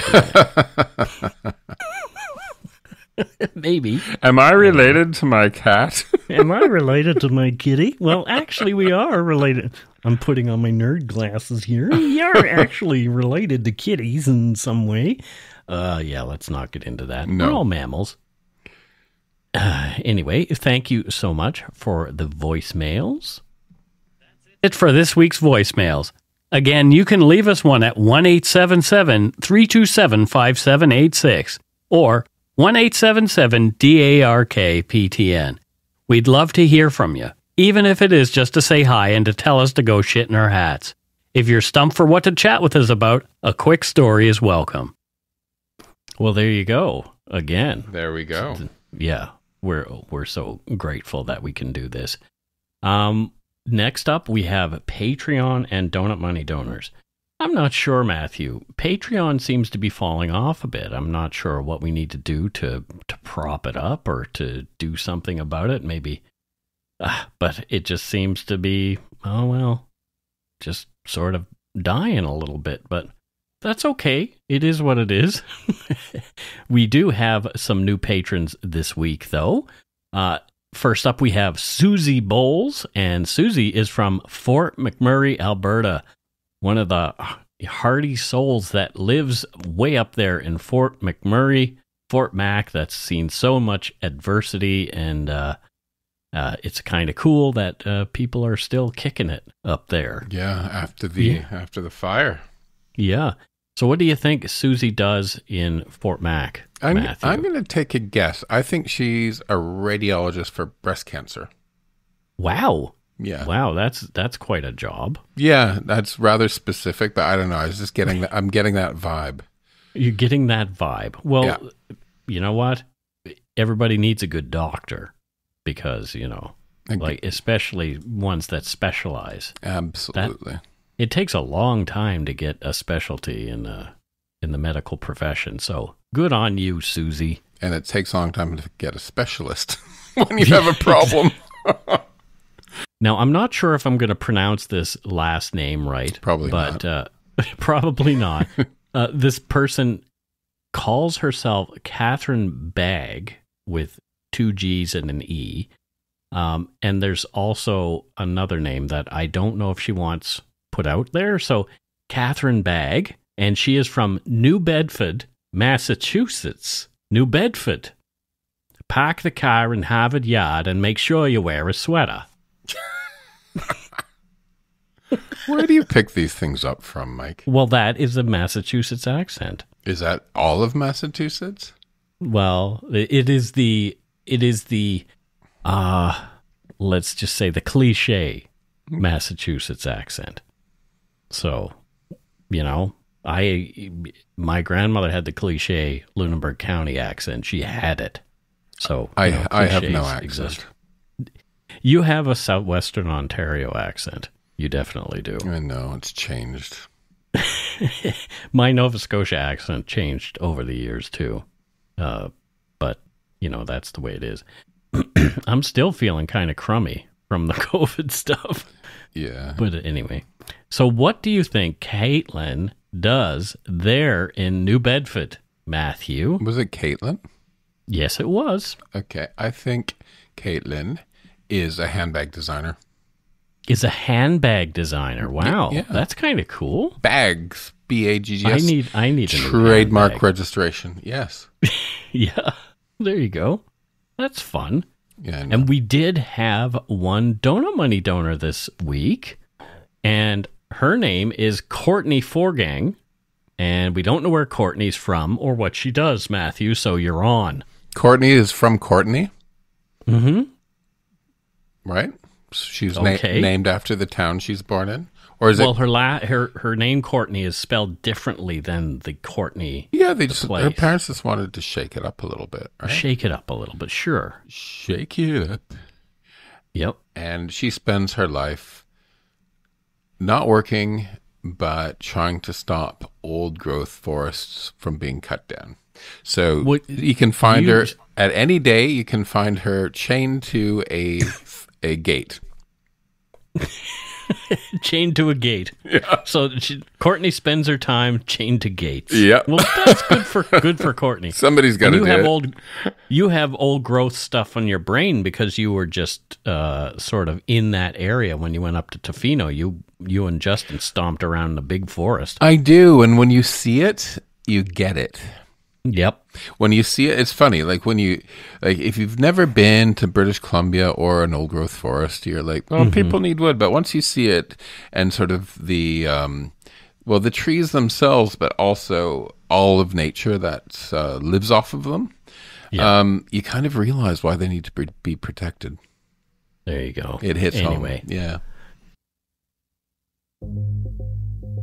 Speaker 1: Maybe.
Speaker 2: Am I related to my cat?
Speaker 1: Am I related to my kitty? Well, actually, we are related. I'm putting on my nerd glasses here. We are actually related to kitties in some way. Yeah, let's not get into that.
Speaker 2: No.
Speaker 1: We're all mammals. Anyway, thank you so much for the voicemails. That's it for this week's voicemails. Again, you can leave us one at 1-877-327-5786 or 1-877-DARK-PTN. We'd love to hear from you, even if it is just to say hi and to tell us to go shit in our hats. If you're stumped for what to chat with us about, a quick story is welcome. Well, there you go. Again.
Speaker 2: There we go.
Speaker 1: Yeah, we're so grateful that we can do this. Next up, we have Patreon and Donut Money donors. I'm not sure, Matthew. Patreon seems to be falling off a bit. I'm not sure what we need to do to prop it up or to do something about it, maybe. But it just seems to be, just sort of dying a little bit. But that's okay. It is what it is. We do have some new patrons this week, though. First up, we have Susie Bowles, and Susie is from Fort McMurray, Alberta, one of the hardy souls that lives way up there in Fort McMurray, Fort Mac, that's seen so much adversity, and it's kind of cool that people are still kicking it up there.
Speaker 2: Yeah, after the fire.
Speaker 1: Yeah. So what do you think Susie does in Fort Mac, Matthew?
Speaker 2: I'm going to take a guess. I think she's a radiologist for breast cancer.
Speaker 1: Wow.
Speaker 2: Yeah.
Speaker 1: Wow, that's quite a job.
Speaker 2: Yeah, that's rather specific, but I don't know. I was just getting I'm getting that vibe.
Speaker 1: You're getting that vibe. Well,
Speaker 2: yeah.
Speaker 1: You know what? Everybody needs a good doctor because, like especially ones that specialize.
Speaker 2: Absolutely.
Speaker 1: It takes a long time to get a specialty in the medical profession. So good on you, Susie.
Speaker 2: And it takes a long time to get a specialist when you have a problem.
Speaker 1: Now, I'm not sure if I'm going to pronounce this last name right.
Speaker 2: Probably not.
Speaker 1: Probably not. This person calls herself Catherine Bagg with 2 G's and an E. And there's also another name that I don't know if she wants put out there. So Catherine Bagg, and she is from New Bedford, Massachusetts. New Bedford. Park the car in Harvard Yard and make sure you wear a sweater.
Speaker 2: Where do you pick these things up from, Mike?
Speaker 1: Well, that is a Massachusetts accent.
Speaker 2: Is that all of Massachusetts?
Speaker 1: Well, it is the let's just say the cliche Massachusetts accent. So, my grandmother had the cliche Lunenburg County accent. She had it. So
Speaker 2: I have no accent.
Speaker 1: Exist. You have a Southwestern Ontario accent. You definitely do.
Speaker 2: I know, it's changed.
Speaker 1: My Nova Scotia accent changed over the years too. But, that's the way it is. I'm still feeling kind of crummy from the COVID stuff.
Speaker 2: Yeah.
Speaker 1: But anyway, so what do you think Caitlin does there in New Bedford, Matthew?
Speaker 2: Was it Caitlin?
Speaker 1: Yes, it was.
Speaker 2: Okay, I think Caitlin is a handbag designer.
Speaker 1: Is a handbag designer. Wow,
Speaker 2: yeah.
Speaker 1: That's kind of cool.
Speaker 2: Bags, BAGGS.
Speaker 1: I need a
Speaker 2: trademark registration. Yes.
Speaker 1: Yeah, there you go. That's fun.
Speaker 2: Yeah, I know.
Speaker 1: And we did have one Donut Money donor this week, and her name is Courtney Forgang, and we don't know where Courtney's from or what she does, Matthew. So you're on.
Speaker 2: Courtney is from Courtney.
Speaker 1: Mm-hmm.
Speaker 2: Right. She's
Speaker 1: okay.
Speaker 2: Named after the town she's born in, or is it?
Speaker 1: Her name Courtney is spelled differently than the Courtney.
Speaker 2: Yeah, her parents just wanted to shake it up a little bit, right?
Speaker 1: Shake it up a little bit, sure.
Speaker 2: Shake it up.
Speaker 1: Yep.
Speaker 2: And she spends her life not working, but trying to stop old growth forests from being cut down. So you can find her at any day. You can find her chained to a gate.
Speaker 1: Chained to a gate.
Speaker 2: Yeah.
Speaker 1: So Courtney spends her time chained to gates.
Speaker 2: Yeah.
Speaker 1: Well, that's good for Courtney.
Speaker 2: Somebody's got to do it.
Speaker 1: You have old growth stuff on your brain because you were just sort of in that area when you went up to Tofino. You and Justin stomped around in the big forest.
Speaker 2: I do, and when you see you get it.
Speaker 1: Yep.
Speaker 2: When you see it, it's funny. Like if you've never been to British Columbia or an old growth forest, you're like, oh, people need wood. But once you see it and sort of the trees themselves, but also all of nature that lives off of them, you kind of realize why they need to be protected.
Speaker 1: There you go.
Speaker 2: It hits
Speaker 1: anyway.
Speaker 2: home. Yeah.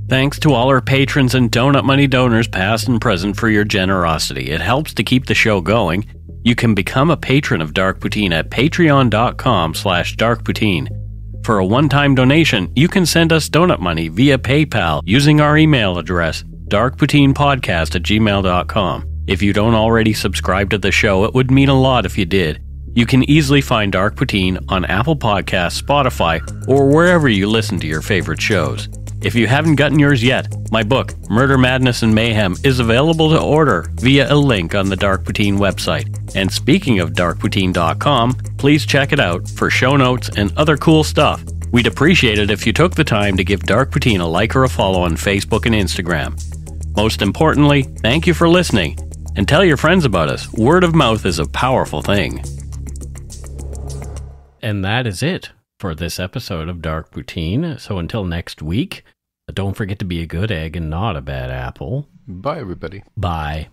Speaker 1: Thanks to all our patrons and Donut Money donors, past and present, for your generosity. It helps to keep the show going. You can become a patron of Dark Poutine at patreon.com/darkpoutine. For a one-time donation, you can send us donut money via PayPal using our email address, darkpoutinepodcast@gmail.com. If you don't already subscribe to the show, it would mean a lot if you did. You can easily find Dark Poutine on Apple Podcasts, Spotify, or wherever you listen to your favorite shows. If you haven't gotten yours yet, my book, Murder, Madness, and Mayhem, is available to order via a link on the Dark Poutine website. And speaking of darkpoutine.com, please check it out for show notes and other cool stuff. We'd appreciate it if you took the time to give Dark Poutine a like or a follow on Facebook and Instagram. Most importantly, thank you for listening, and tell your friends about us. Word of mouth is a powerful thing. And that is it for this episode of Dark Poutine. So until next week, don't forget to be a good egg and not a bad apple.
Speaker 2: Bye, everybody.
Speaker 1: Bye.